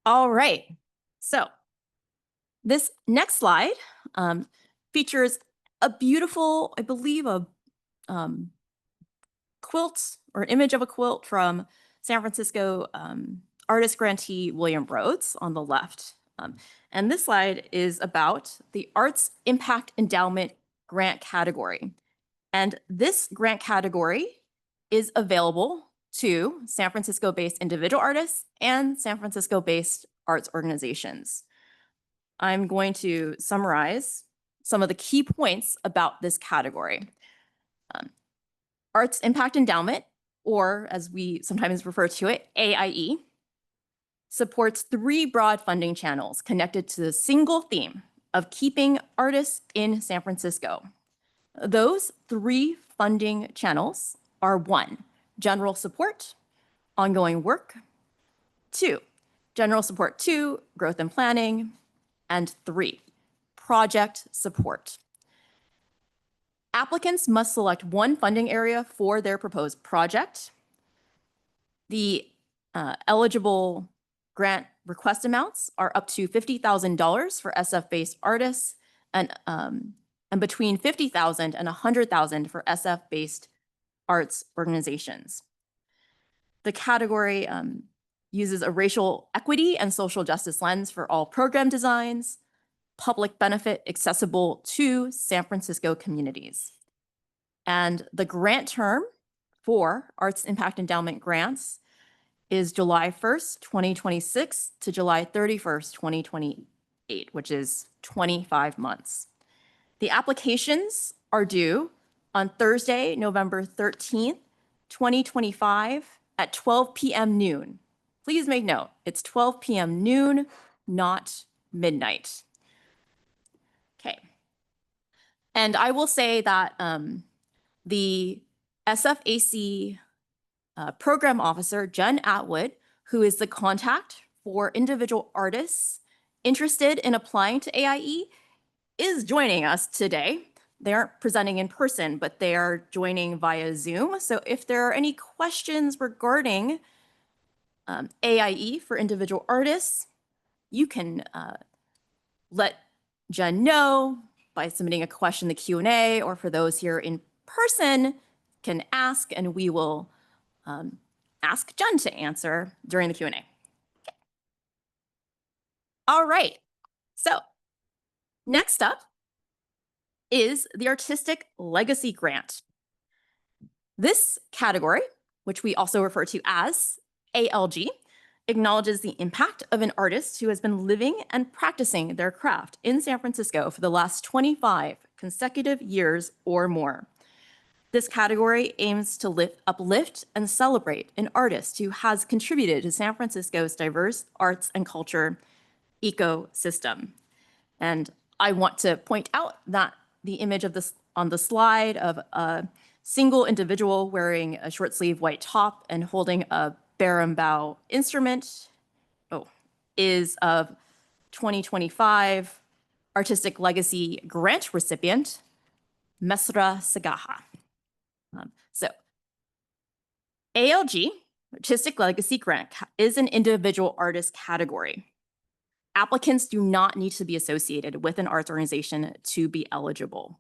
All right, so this next slide features a beautiful, I believe, a quilt or an image of a quilt from San Francisco artist grantee William Rhodes on the left. And this slide is about the Arts Impact Endowment grant category. And this grant category is available to San Francisco-based individual artists and San Francisco-based arts organizations. I'm going to summarize some of the key points about this category. Arts Impact Endowment, or as we sometimes refer to it, AIE, supports 3 broad funding channels connected to the single theme of keeping artists in San Francisco. Those 3 funding channels are 1, general support, ongoing work, 2, general support 2, growth and planning, and 3, project support. Applicants must select one funding area for their proposed project. The eligible grant request amounts are up to $50,000 for SF-based artists and between $50,000 and $100,000 for SF-based arts organizations. The category uses a racial equity and social justice lens for all program designs, public benefit accessible to San Francisco communities. And the grant term for Arts Impact Endowment grants is July 1st, 2026 to July 31st, 2028, which is 25 months. The applications are due on Thursday, November 13th, 2025 at 12 p.m. noon. Please make note, it's 12 p.m. noon, not midnight. Okay. And I will say that the SFAC program officer, Jen Atwood, who is the contact for individual artists interested in applying to AIE, is joining us today. They aren't presenting in person, but they are joining via Zoom. So if there are any questions regarding AIE for individual artists, you can let Jen know by submitting a question in the Q&A, or for those here in person can ask, and we will ask Jen to answer during the Q&A. Okay. All right, So next up is the Artistic Legacy Grant. This category, which we also refer to as ALG, acknowledges the impact of an artist who has been living and practicing their craft in San Francisco for the last 25 consecutive years or more. This category aims to uplift and celebrate an artist who has contributed to San Francisco's diverse arts and culture ecosystem. And I want to point out that the image of this on the slide of a single individual wearing a short sleeve white top and holding a berimbau instrument is of 2025 Artistic Legacy Grant recipient, Mesra Sagaha. So ALG, Artistic Legacy Grant, is an individual artist category. Applicants do not need to be associated with an arts organization to be eligible.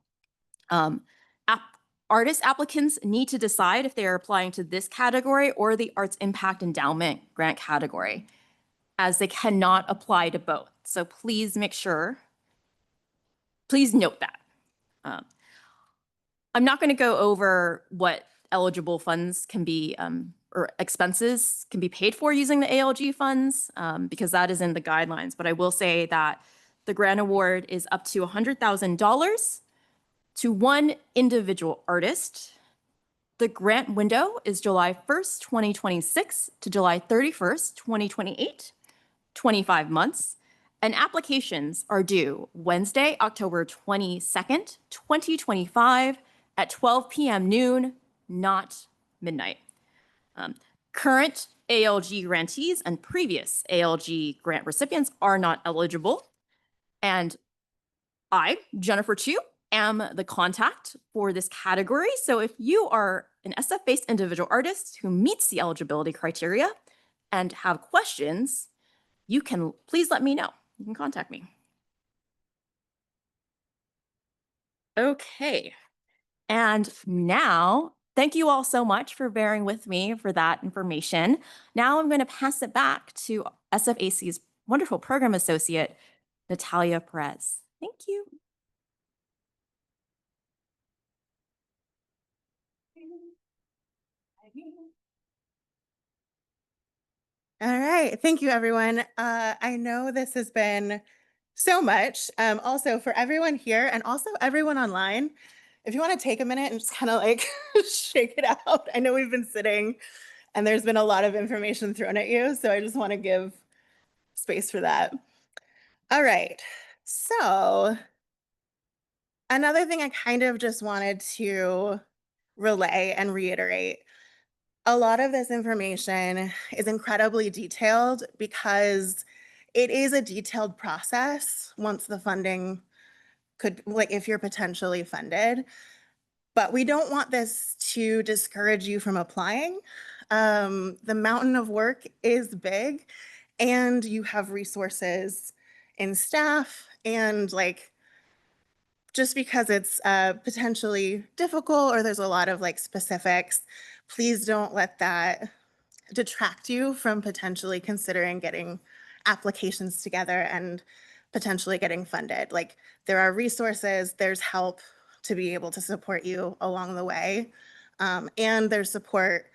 Artist applicants need to decide if they are applying to this category or the Arts Impact Endowment Grant category, as they cannot apply to both. So please note that. I'm not going to go over what eligible funds can be or expenses can be paid for using the ALG funds because that is in the guidelines. But I will say that the grant award is up to $100,000 to one individual artist. The grant window is July 1st, 2026 to July 31st, 2028, 25 months. And applications are due Wednesday, October 22nd, 2025 at 12 p.m. noon, not midnight. Current ALG grantees and previous ALG grant recipients are not eligible. And I, Jennifer Chu, am the contact for this category. So if you are an SF-based individual artist who meets the eligibility criteria and have questions, you can please let me know. You can contact me. Okay. And now, thank you all so much for bearing with me for that information. Now I'm going to pass it back to SFAC's wonderful program associate, Natalia Perez. Thank you. All right. Thank you, everyone. I know this has been so much. Also, for everyone here and also everyone online, if you want to take a minute and just kind of like shake it out. I know we've been sitting and there's been a lot of information thrown at you. So I just want to give space for that. All right. So another thing I kind of just wanted to relay and reiterate. A lot of this information is incredibly detailed because it is a detailed process once the funding could, like if you're potentially funded. But we don't want this to discourage you from applying. The mountain of work is big and you have resources in staff and like just because it's potentially difficult or there's a lot of like specifics, please don't let that detract you from potentially considering getting applications together and potentially getting funded. Like there are resources, there's help to be able to support you along the way. And there's support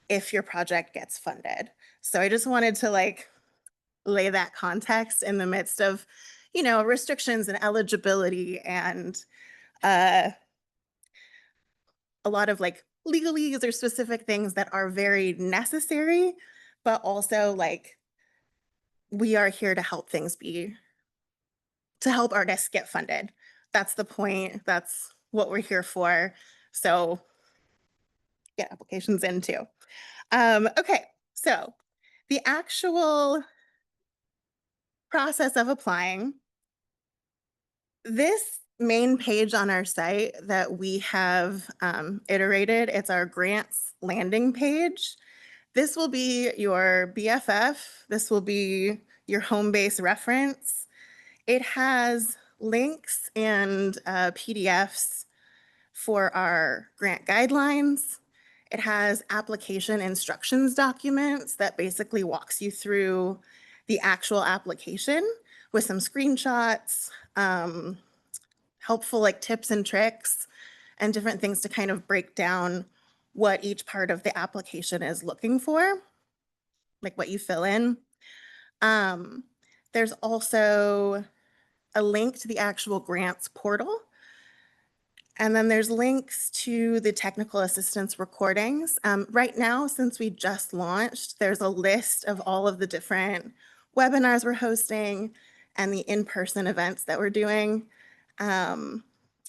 if your project gets funded. So I just wanted to like lay that context in the midst of, you know, restrictions and eligibility and a lot of like legalese or specific things that are very necessary, but also like we are here to help to help artists get funded. That's the point. That's what we're here for. So get applications in too. Okay, so the actual process of applying, this main page on our site that we have iterated, it's our grants landing page. This will be your BFF. This will be your home base reference. It has links and PDFs for our grant guidelines. It has application instructions documents that basically walks you through the actual application, with some screenshots, helpful like tips and tricks, and different things to kind of break down what each part of the application is looking for, like what you fill in. Um, there's also a link to the actual grants portal. And then there's links to the technical assistance recordings. Right now, since we just launched, there's a list of all of the different webinars we're hosting and the in-person events that we're doing. And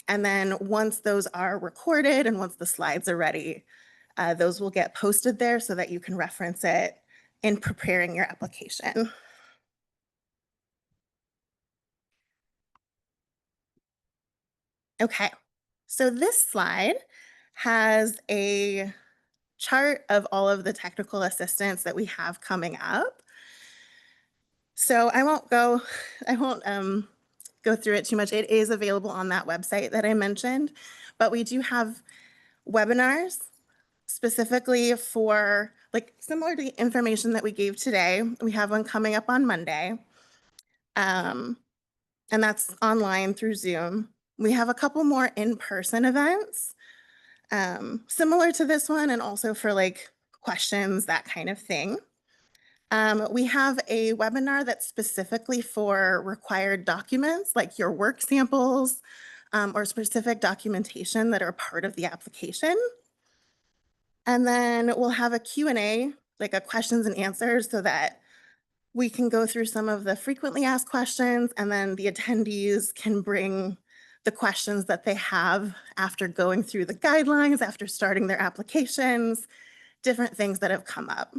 then once those are recorded and once the slides are ready, those will get posted there so that you can reference it in preparing your application. Okay, so this slide has a chart of all of the technical assistance that we have coming up. So I won't go through it too much. It is available on that website that I mentioned, but we do have webinars specifically for, like, similar to the information that we gave today. We have one coming up on Monday, and that's online through Zoom. We have a couple more in-person events, similar to this one, and also for like questions, that kind of thing. We have a webinar that's specifically for required documents, like your work samples, or specific documentation that are part of the application. And then we'll have a Q&A, like a questions and answers, so that we can go through some of the frequently asked questions, and then the attendees can bring the questions that they have after going through the guidelines, after starting their applications, different things that have come up.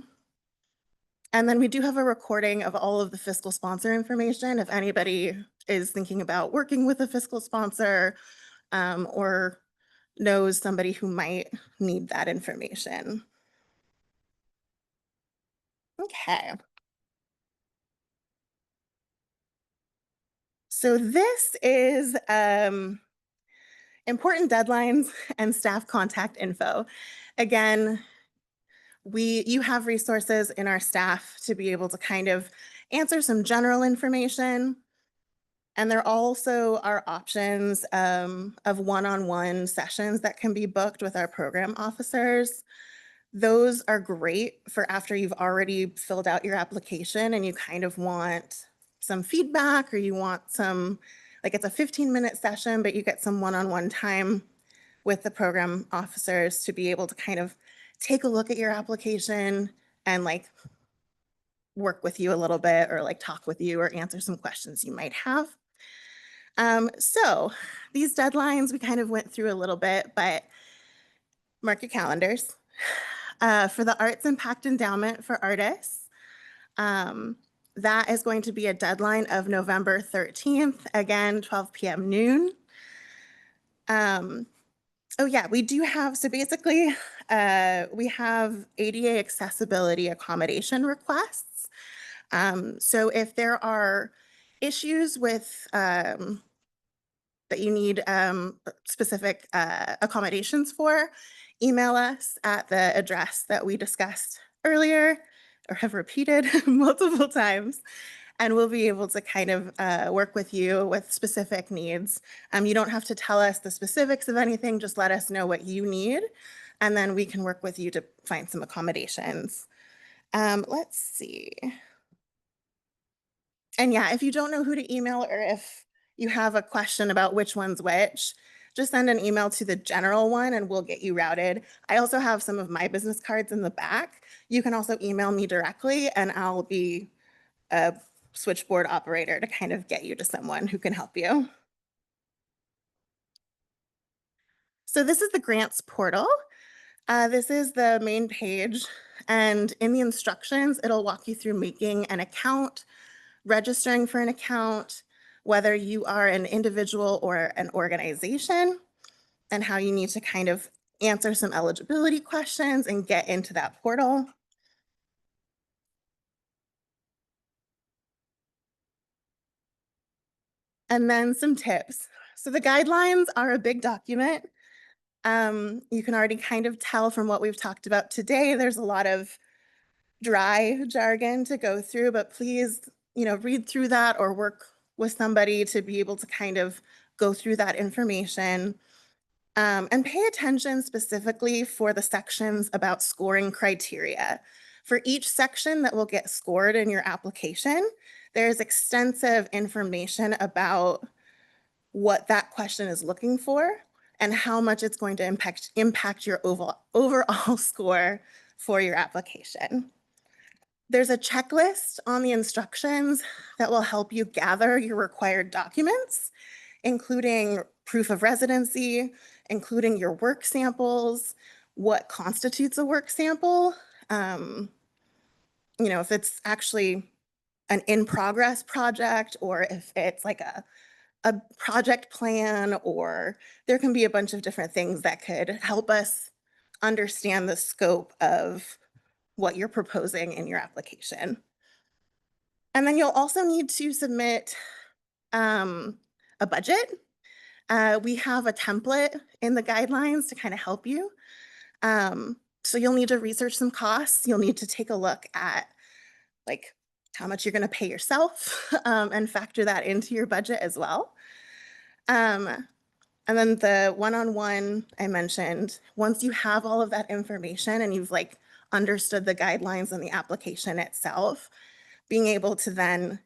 And then we do have a recording of all of the fiscal sponsor information if anybody is thinking about working with a fiscal sponsor, or knows somebody who might need that information. Okay. So this is important deadlines and staff contact info. Again, you have resources in our staff to be able to kind of answer some general information. And there also are options of one-on-one sessions that can be booked with our program officers. Those are great for after you've already filled out your application and you kind of want some feedback, or you want some, like, it's a 15-minute session, but you get some one-on-one time with the program officers to be able to kind of take a look at your application and like work with you a little bit, or like talk with you or answer some questions you might have. So these deadlines we kind of went through a little bit, but mark your calendars. For the Arts Impact Endowment for artists, that is going to be a deadline of November 13th, again, 12 p.m. noon. Oh yeah, we do have, so basically, we have ADA accessibility accommodation requests. So if there are issues with that you need specific accommodations for, email us at the address that we discussed earlier or have repeated multiple times, and we'll be able to kind of work with you with specific needs. You don't have to tell us the specifics of anything, just let us know what you need, and then we can work with you to find some accommodations. Let's see. And yeah, if you don't know who to email, or if you have a question about which one's which, just send an email to the general one and we'll get you routed. I also have some of my business cards in the back. You can also email me directly and I'll be a switchboard operator to kind of get you to someone who can help you. So this is the grants portal. This is the main page, and in the instructions, it'll walk you through making an account, registering for an account, whether you are an individual or an organization, and how you need to kind of answer some eligibility questions and get into that portal. And then some tips. So the guidelines are a big document. You can already kind of tell from what we've talked about today, there's a lot of dry jargon to go through, but please, read through that or work with somebody to be able to kind of go through that information. And pay attention specifically for the sections about scoring criteria. For each section that will get scored in your application, there's extensive information about what that question is looking for and how much it's going to impact your overall score for your application. There's a checklist on the instructions that will help you gather your required documents, including proof of residency, including your work samples, what constitutes a work sample, if it's actually an in-progress project or if it's like a project plan, or there can be a bunch of different things that could help us understand the scope of what you're proposing in your application. And then you'll also need to submit a budget. We have a template in the guidelines to kind of help you. So you'll need to research some costs. You'll need to take a look at like how much you're going to pay yourself and factor that into your budget as well. And then the one-on-one I mentioned, once you have all of that information and you've like understood the guidelines and the application itself, being able to then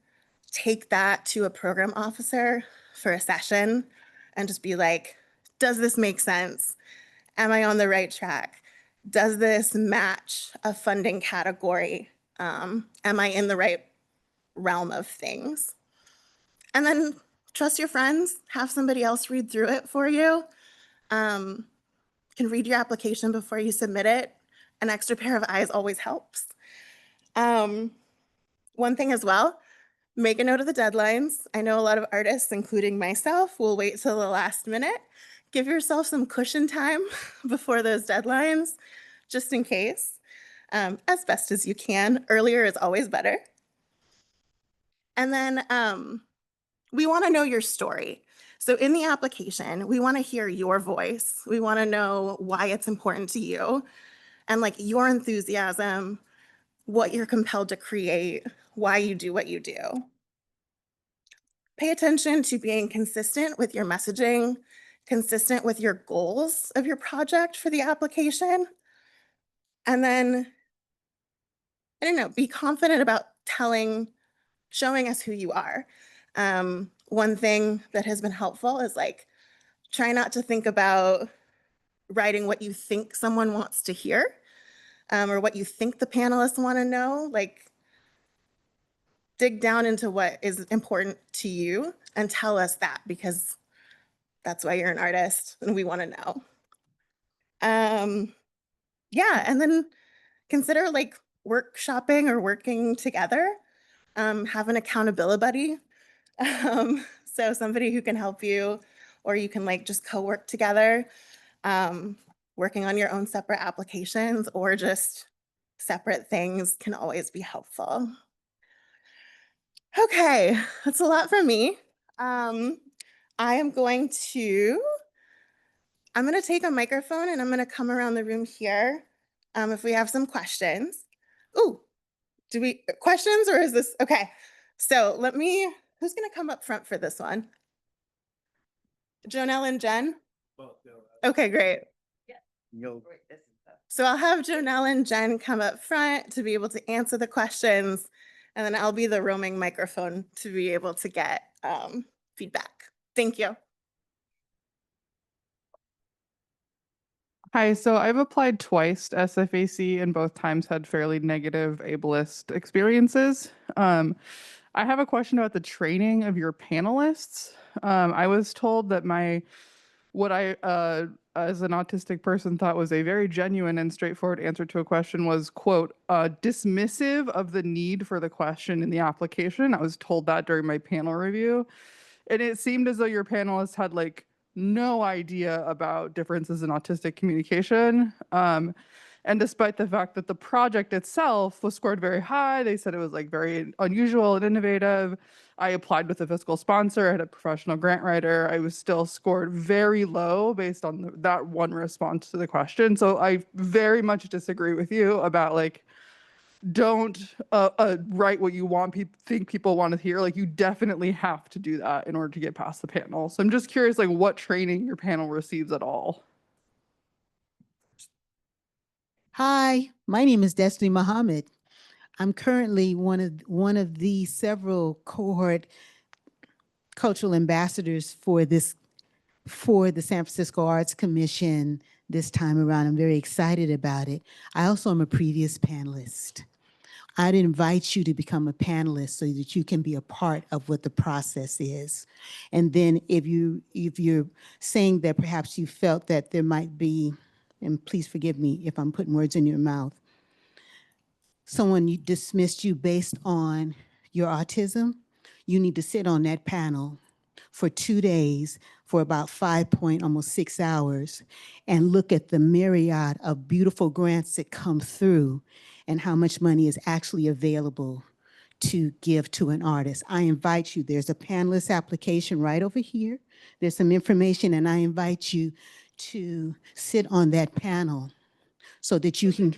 take that to a program officer for a session and just be like, does this make sense? Am I on the right track? Does this match a funding category? Am I in the right realm of things? And then trust your friends, have somebody else read through it for you. Can read your application before you submit it. An extra pair of eyes always helps. One thing as well, make a note of the deadlines. I know a lot of artists, including myself, will wait till the last minute. Give yourself some cushion time before those deadlines, just in case, as best as you can. Earlier is always better. And then we want to know your story. So in the application, we want to hear your voice. We want to know why it's important to you and like your enthusiasm, what you're compelled to create, why you do what you do. Pay attention to being consistent with your messaging, consistent with your goals of your project for the application. And then, I don't know, be confident about showing us who you are. One thing that has been helpful is like, try not to think about writing what you think someone wants to hear or what you think the panelists want to know. Like, dig down into what is important to you and tell us that, because that's why you're an artist and we want to know. Yeah, and then consider like workshopping or working together. Have an accountability buddy. So somebody who can help you, or you can like just co-work together, working on your own separate applications or just separate things can always be helpful. Okay, that's a lot from me. I am going to take a microphone and I'm going to come around the room here if we have some questions. Ooh, questions, or is this, okay. So who's going to come up front for this one? Jonelle and Jen? Okay, great. So I'll have Jonelle and Jen come up front to be able to answer the questions, and then I'll be the roaming microphone to be able to get feedback. Thank you. Hi, so I've applied twice to SFAC and both times had fairly negative ableist experiences. I have a question about the training of your panelists. I was told that what I, as an autistic person, thought was a very genuine and straightforward answer to a question was, quote, dismissive of the need for the question in the application. I was told that during my panel review. And it seemed as though your panelists had like no idea about differences in autistic communication. And despite the fact that the project itself was scored very high, they said it was like very unusual and innovative. I applied with a fiscal sponsor, I had a professional grant writer. I was still scored very low based on that one response to the question. So I very much disagree with you about like don't write what you think people want to hear. Like, you definitely have to do that in order to get past the panel. So I'm just curious, like, what training your panel receives at all. Hi, my name is Destiny Muhammad. I'm currently one of the several cohort cultural ambassadors for the San Francisco Arts Commission this time around. I'm very excited about it. I also am a previous panelist. I'd invite you to become a panelist so that you can be a part of what the process is. And then if you're saying that perhaps you felt that there might be, and please forgive me if I'm putting words in your mouth, someone dismissed you based on your autism, you need to sit on that panel for 2 days for about almost 6 hours and look at the myriad of beautiful grants that come through and how much money is actually available to give to an artist. I invite you, there's a panelist application right over here. There's some information, and I invite you to sit on that panel so that you can,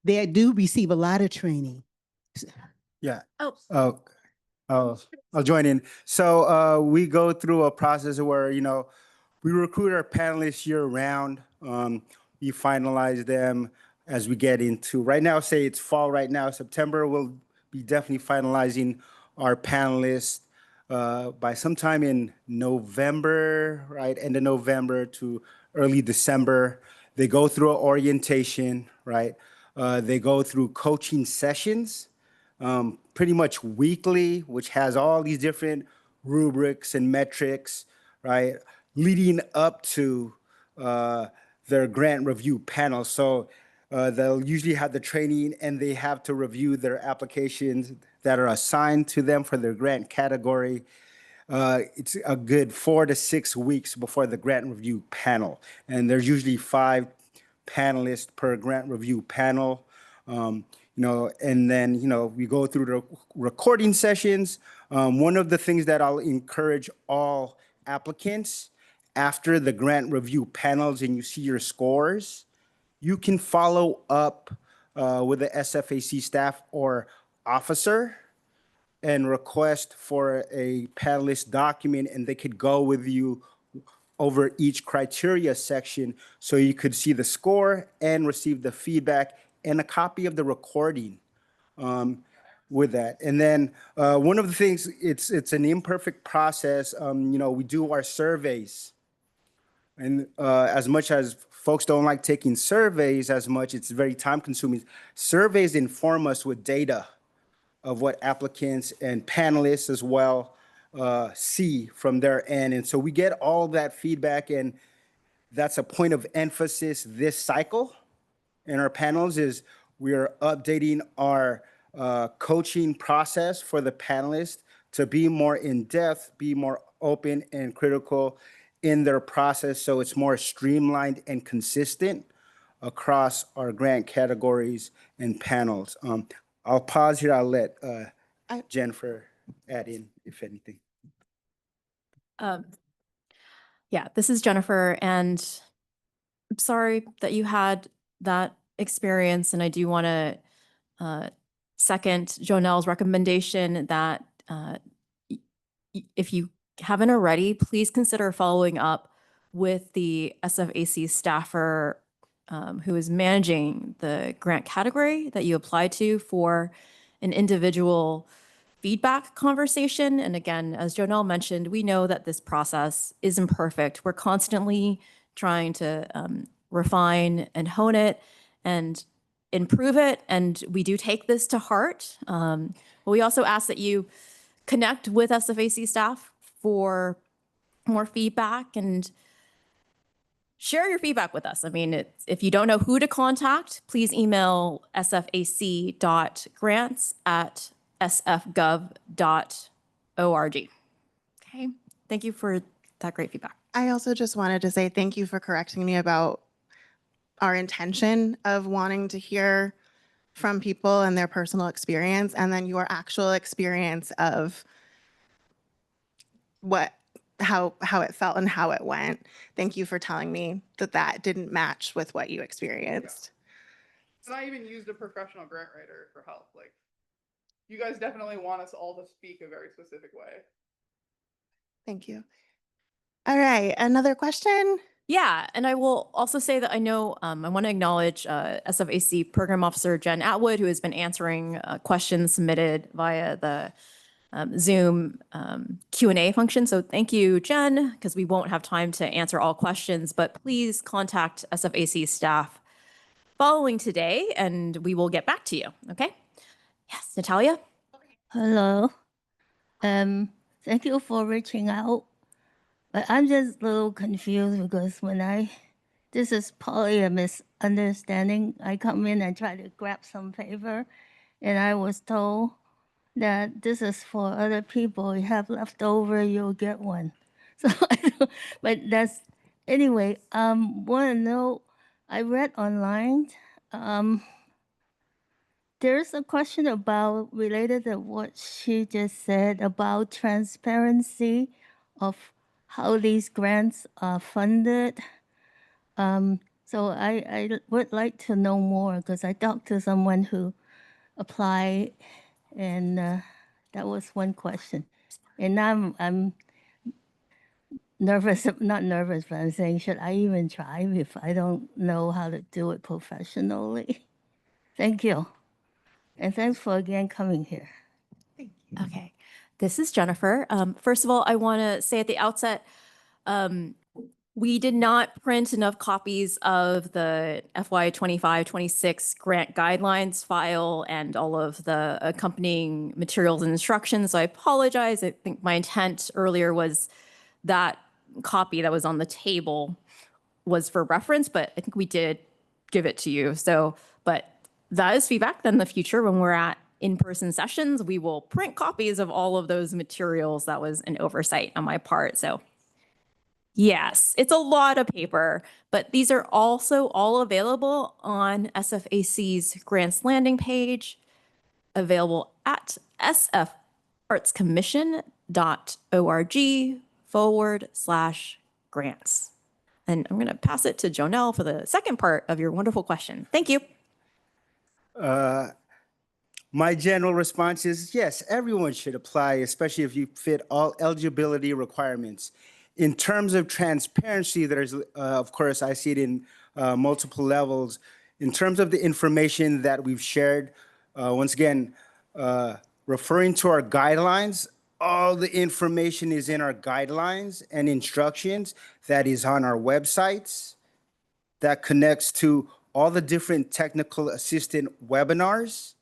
they do receive a lot of training. Yeah. Oh. I'll join in. So we go through a process where, we recruit our panelists year round. We finalize them as we get into, right now, say it's fall right now, September, we'll be definitely finalizing our panelists by sometime in November, right? End of November to early December. They go through an orientation, right? They go through coaching sessions, pretty much weekly, which has all these different rubrics and metrics, right? Leading up to their grant review panel. So they'll usually have the training and they have to review their applications that are assigned to them for their grant category. It's a good 4 to 6 weeks before the grant review panel. And there's usually 5 panelists per grant review panel. And then, we go through the recording sessions. One of the things that I'll encourage all applicants after the grant review panels and you see your scores, you can follow up with the SFAC staff or officer and request for a panelist document, and they could go with you over each criteria section so you could see the score and receive the feedback and a copy of the recording with that. And then one of the things, it's an imperfect process. We do our surveys. And as much as folks don't like taking surveys as much, it's very time consuming. Surveys inform us with data of what applicants and panelists as well see from their end. And so we get all that feedback, and that's a point of emphasis this cycle in our panels is we are updating our coaching process for the panelists to be more in-depth, be more open and critical in their process so it's more streamlined and consistent across our grant categories and panels. I'll pause here. I'll let Jennifer add in, if anything. Yeah, this is Jennifer, and I'm sorry that you had that experience, and I do want to second Jonelle's recommendation that if you haven't already, please consider following up with the SFAC staffer who is managing the grant category that you applied to for an individual feedback conversation. And again, as Jonelle mentioned, we know that this process is imperfect. We're constantly trying to refine and hone it and improve it. And we do take this to heart. But we also ask that you connect with SFAC staff for more feedback and share your feedback with us. I mean, if you don't know who to contact, please email sfac.grants@sfgov.org. Okay, thank you for that great feedback. I also just wanted to say thank you for correcting me about our intention of wanting to hear from people and their personal experience, and then your actual experience of how it felt and how it went. Thank you for telling me that didn't match with what you experienced. And I even used a professional grant writer for help. Like, you guys definitely want us all to speak a very specific way. Thank you. All right, another question? Yeah, and I will also say that I know I want to acknowledge SFAC Program Officer Jen Atwood, who has been answering questions submitted via the Zoom Q&A function. So thank you, Jen, because we won't have time to answer all questions, but please contact SFAC staff following today, and we will get back to you. Okay? Yes, Natalia? Hello. Thank you for reaching out. But I'm just a little confused because this is probably a misunderstanding. I come in and try to grab some paper, and I was told that this is for other people. You have leftover, you'll get one. So, but anyway. Want to know? I read online. There's a question about related to what she just said about transparency of how these grants are funded. So I would like to know more because I talked to someone who applied, and that was one question. And now I'm nervous, not nervous, but I'm saying, should I even try if I don't know how to do it professionally? Thank you. And thanks for again coming here. Okay. This is Jennifer. First of all, I want to say at the outset, we did not print enough copies of the FY 25-26 grant guidelines file and all of the accompanying materials and instructions. So I apologize. I think my intent earlier was that copy that was on the table was for reference, but I think we did give it to you. So, but that is feedback. Then in the future, when we're at in-person sessions, we will print copies of all of those materials. That was an oversight on my part. So yes, it's a lot of paper, but these are also all available on SFAC's grants landing page, available at sfartscommission.org/grants. And I'm going to pass it to Jonelle for the second part of your wonderful question. Thank you. My general response is yes, everyone should apply, especially if you fit all eligibility requirements. In terms of transparency, there's, of course, I see it in multiple levels. In terms of the information that we've shared, once again, referring to our guidelines, all the information is in our guidelines and instructions that is on our websites that connects to all the different technical assistant webinars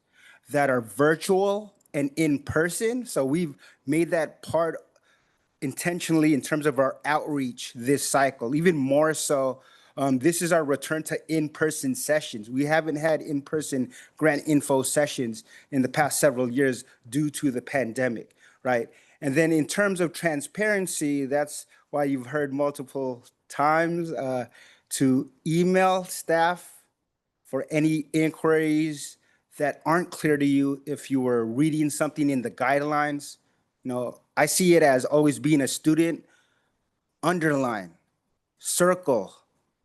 that are virtual and in person. So we've made that part intentionally in terms of our outreach this cycle, even more so. This is our return to in-person sessions. We haven't had in-person grant info sessions in the past several years due to the pandemic, right? And then in terms of transparency, that's why you've heard multiple times to email staff for any inquiries that aren't clear to you if you were reading something in the guidelines. You know, I see it as always being a student. Underline, circle,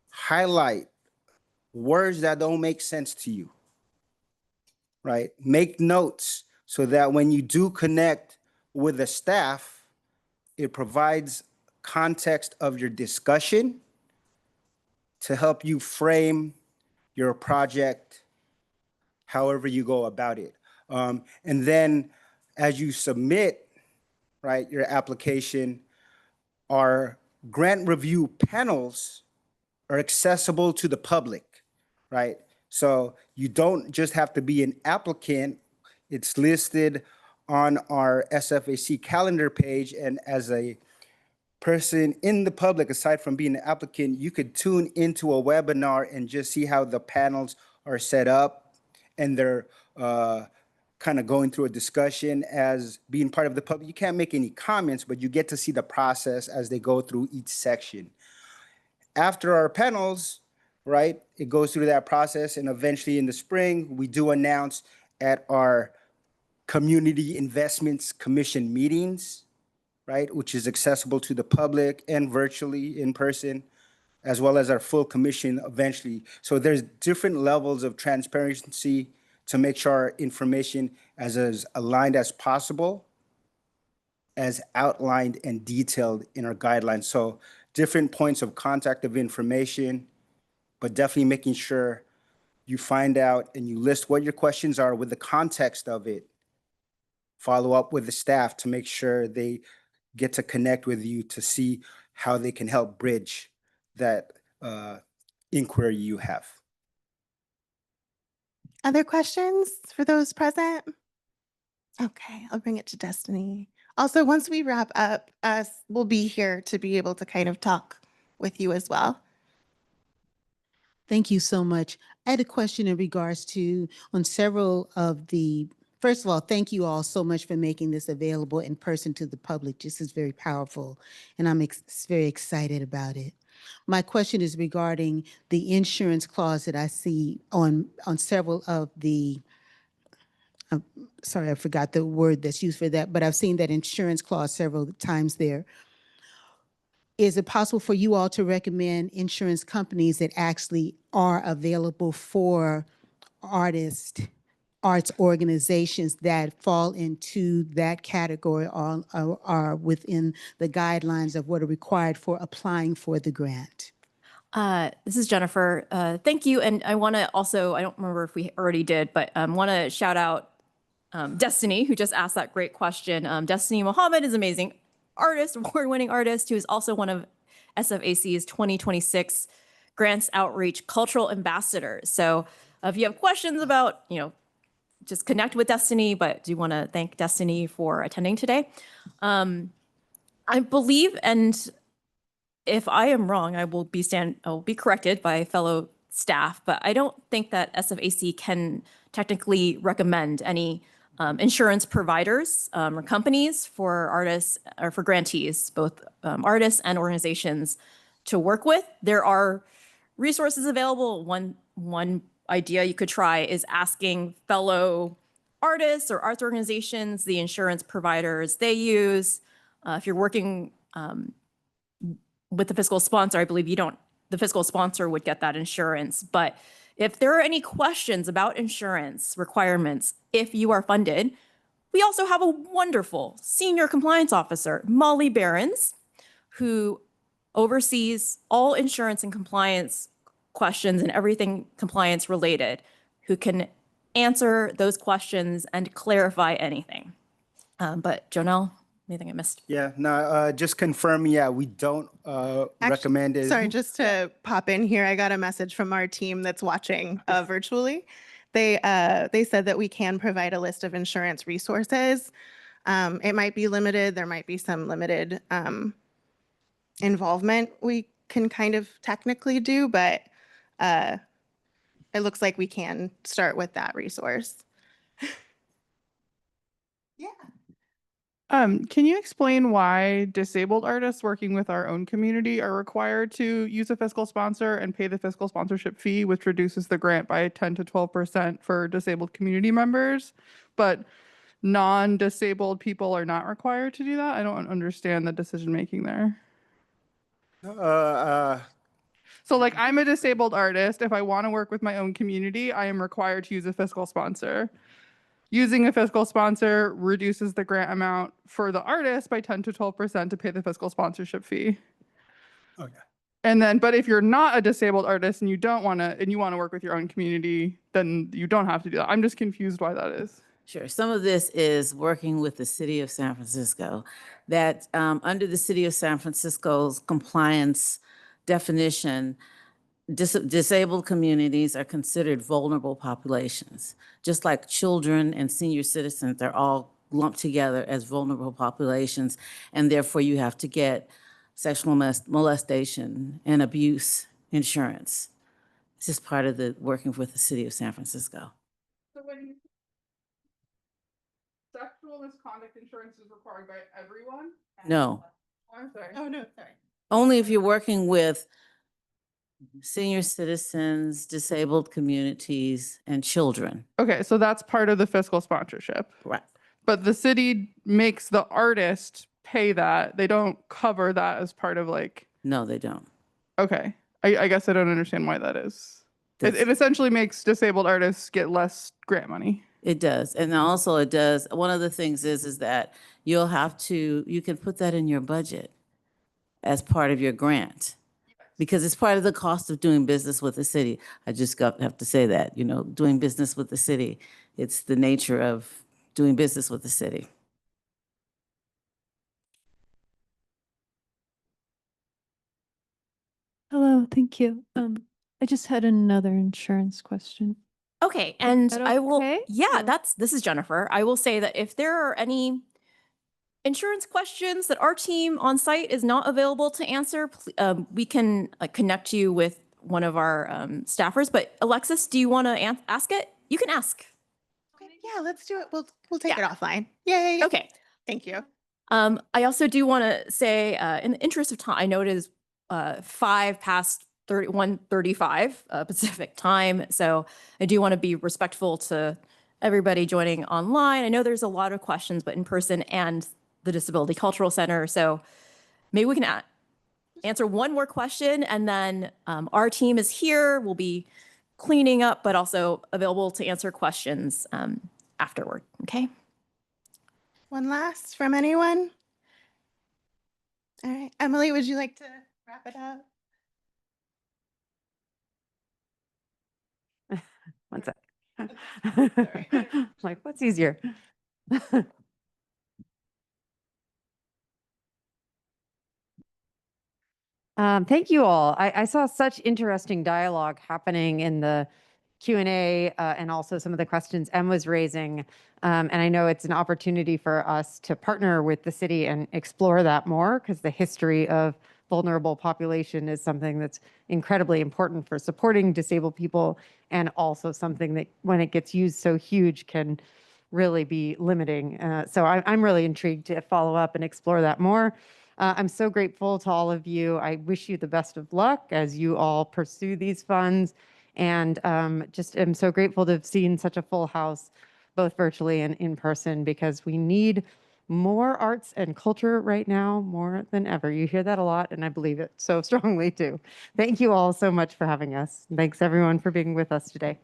highlight words that don't make sense to you, right? Make notes so that when you do connect with the staff, it provides context of your discussion to help you frame your project however you go about it. And then as you submit, right, your application, our grant review panels are accessible to the public, right? So you don't just have to be an applicant. It's listed on our SFAC calendar page. And as a person in the public, aside from being an applicant, you could tune into a webinar and just see how the panels are set up, and they're kind of going through a discussion as being part of the public. You can't make any comments, but you get to see the process as they go through each section. After our panels, right, it goes through that process, and eventually in the spring, we do announce at our Community Investments Commission meetings, right, which is accessible to the public and virtually in person. as well as our full commission eventually. So there's different levels of transparency to make sure our information is as aligned as possible, as outlined and detailed in our guidelines. So different points of contact of information, but definitely making sure you find out and you list what your questions are with the context of it. Follow up with the staff to make sure they get to connect with you to see how they can help bridge that inquiry you have. Other questions for those present? Okay, I'll bring it to Destiny. Also, once we wrap up, us we'll be here to be able to kind of talk with you as well. Thank you so much. I had a question in regards to on several of the, first of all, thank you all so much for making this available in person to the public. This is very powerful, and I'm very excited about it. My question is regarding the insurance clause that I see on several of the, sorry, I forgot the word that's used for that, but I've seen that insurance clause several times there. Is it possible for you all to recommend insurance companies that actually are available for arts organizations that fall into that category or are within the guidelines of what are required for applying for the grant? This is Jennifer. Thank you. And I want to also, I don't remember if we already did, but want to shout out Destiny, who just asked that great question. Destiny Mohammed is an amazing artist, award-winning artist, who is also one of SFAC's 2026 Grants Outreach Cultural Ambassadors. So if you have questions about, just connect with Destiny, but do want to thank Destiny for attending today. I believe, and if I am wrong, I will be corrected by fellow staff, but I don't think that SFAC can technically recommend any insurance providers or companies for artists or for grantees, both artists and organizations to work with. There are resources available. One idea you could try is asking fellow artists or arts organizations the insurance providers they use. If you're working with the fiscal sponsor, I believe the fiscal sponsor would get that insurance. But if there are any questions about insurance requirements, if you are funded, we also have a wonderful senior compliance officer, Molly Behrens, who oversees all insurance and compliance questions and everything compliance related, who can answer those questions and clarify anything. But Jonelle, anything I missed? Yeah, no, just confirm, yeah, we don't recommend it. Sorry, just to pop in here, I got a message from our team that's watching virtually. They said that we can provide a list of insurance resources. It might be limited. There might be some limited involvement we can kind of technically do, but it looks like we can start with that resource. Yeah. Can you explain why disabled artists working with our own community are required to use a fiscal sponsor and pay the fiscal sponsorship fee, which reduces the grant by 10 to 12% for disabled community members, but non-disabled people are not required to do that? I don't understand the decision-making there. So like I'm a disabled artist. If I want to work with my own community, I am required to use a fiscal sponsor. Using a fiscal sponsor reduces the grant amount for the artist by 10 to 12% to pay the fiscal sponsorship fee. Okay. And then, but if you're not a disabled artist and you want to work with your own community, then you don't have to do that. I'm just confused why that is. Sure. Some of this is working with the city of San Francisco, that under the city of San Francisco's compliance definition, disabled communities are considered vulnerable populations, just like children and senior citizens. They're all lumped together as vulnerable populations, and therefore you have to get sexual molestation and abuse insurance. It's just part of the working with the city of San Francisco. So when sexual misconduct insurance is required by everyone? No, I'm sorry. Oh, no, sorry. only if you're working with senior citizens, disabled communities, and children. Okay, so that's part of the fiscal sponsorship. Right. But the city makes the artist pay that. They don't cover that as part of like, No, they don't. okay. I guess I don't understand why that is. It essentially makes disabled artists get less grant money. It does. And also it does, one of the things is that you can put that in your budget as part of your grant. Because it's part of the cost of doing business with the city. I just have to say that, doing business with the city. It's the nature of doing business with the city. Hello, thank you. I just had another insurance question. Okay, and that I will, okay? yeah, Or- this is Jennifer. I will say that if there are any insurance questions that our team on site is not available to answer, we can connect you with one of our staffers. But Alexis, do you want to ask it? You can ask. Okay, yeah, let's do it. We'll take Yeah. it offline. Yeah. Okay. Thank you. I also do want to say, in the interest of time, I know it is 5 past 1:35 Pacific time, so I do want to be respectful to everybody joining online. I know there's a lot of questions, but in person and the Disability Cultural Center, so maybe we can answer one more question, and then our team is here. We'll be cleaning up, but also available to answer questions afterward. Okay. One last from anyone? All right, Emily, would you like to wrap it up? One sec. Like, what's easier? Thank you all. I saw such interesting dialogue happening in the Q&A and also some of the questions Em was raising. And I know it's an opportunity for us to partner with the city and explore that more, because the history of vulnerable population is something that's incredibly important for supporting disabled people, and also something that when it gets used so huge can really be limiting. So I'm really intrigued to follow up and explore that more. I'm so grateful to all of you. I wish you the best of luck as you all pursue these funds. And just am so grateful to have seen such a full house, both virtually and in person, because we need more arts and culture right now more than ever. You hear that a lot, and I believe it so strongly too. Thank you all so much for having us. Thanks everyone for being with us today.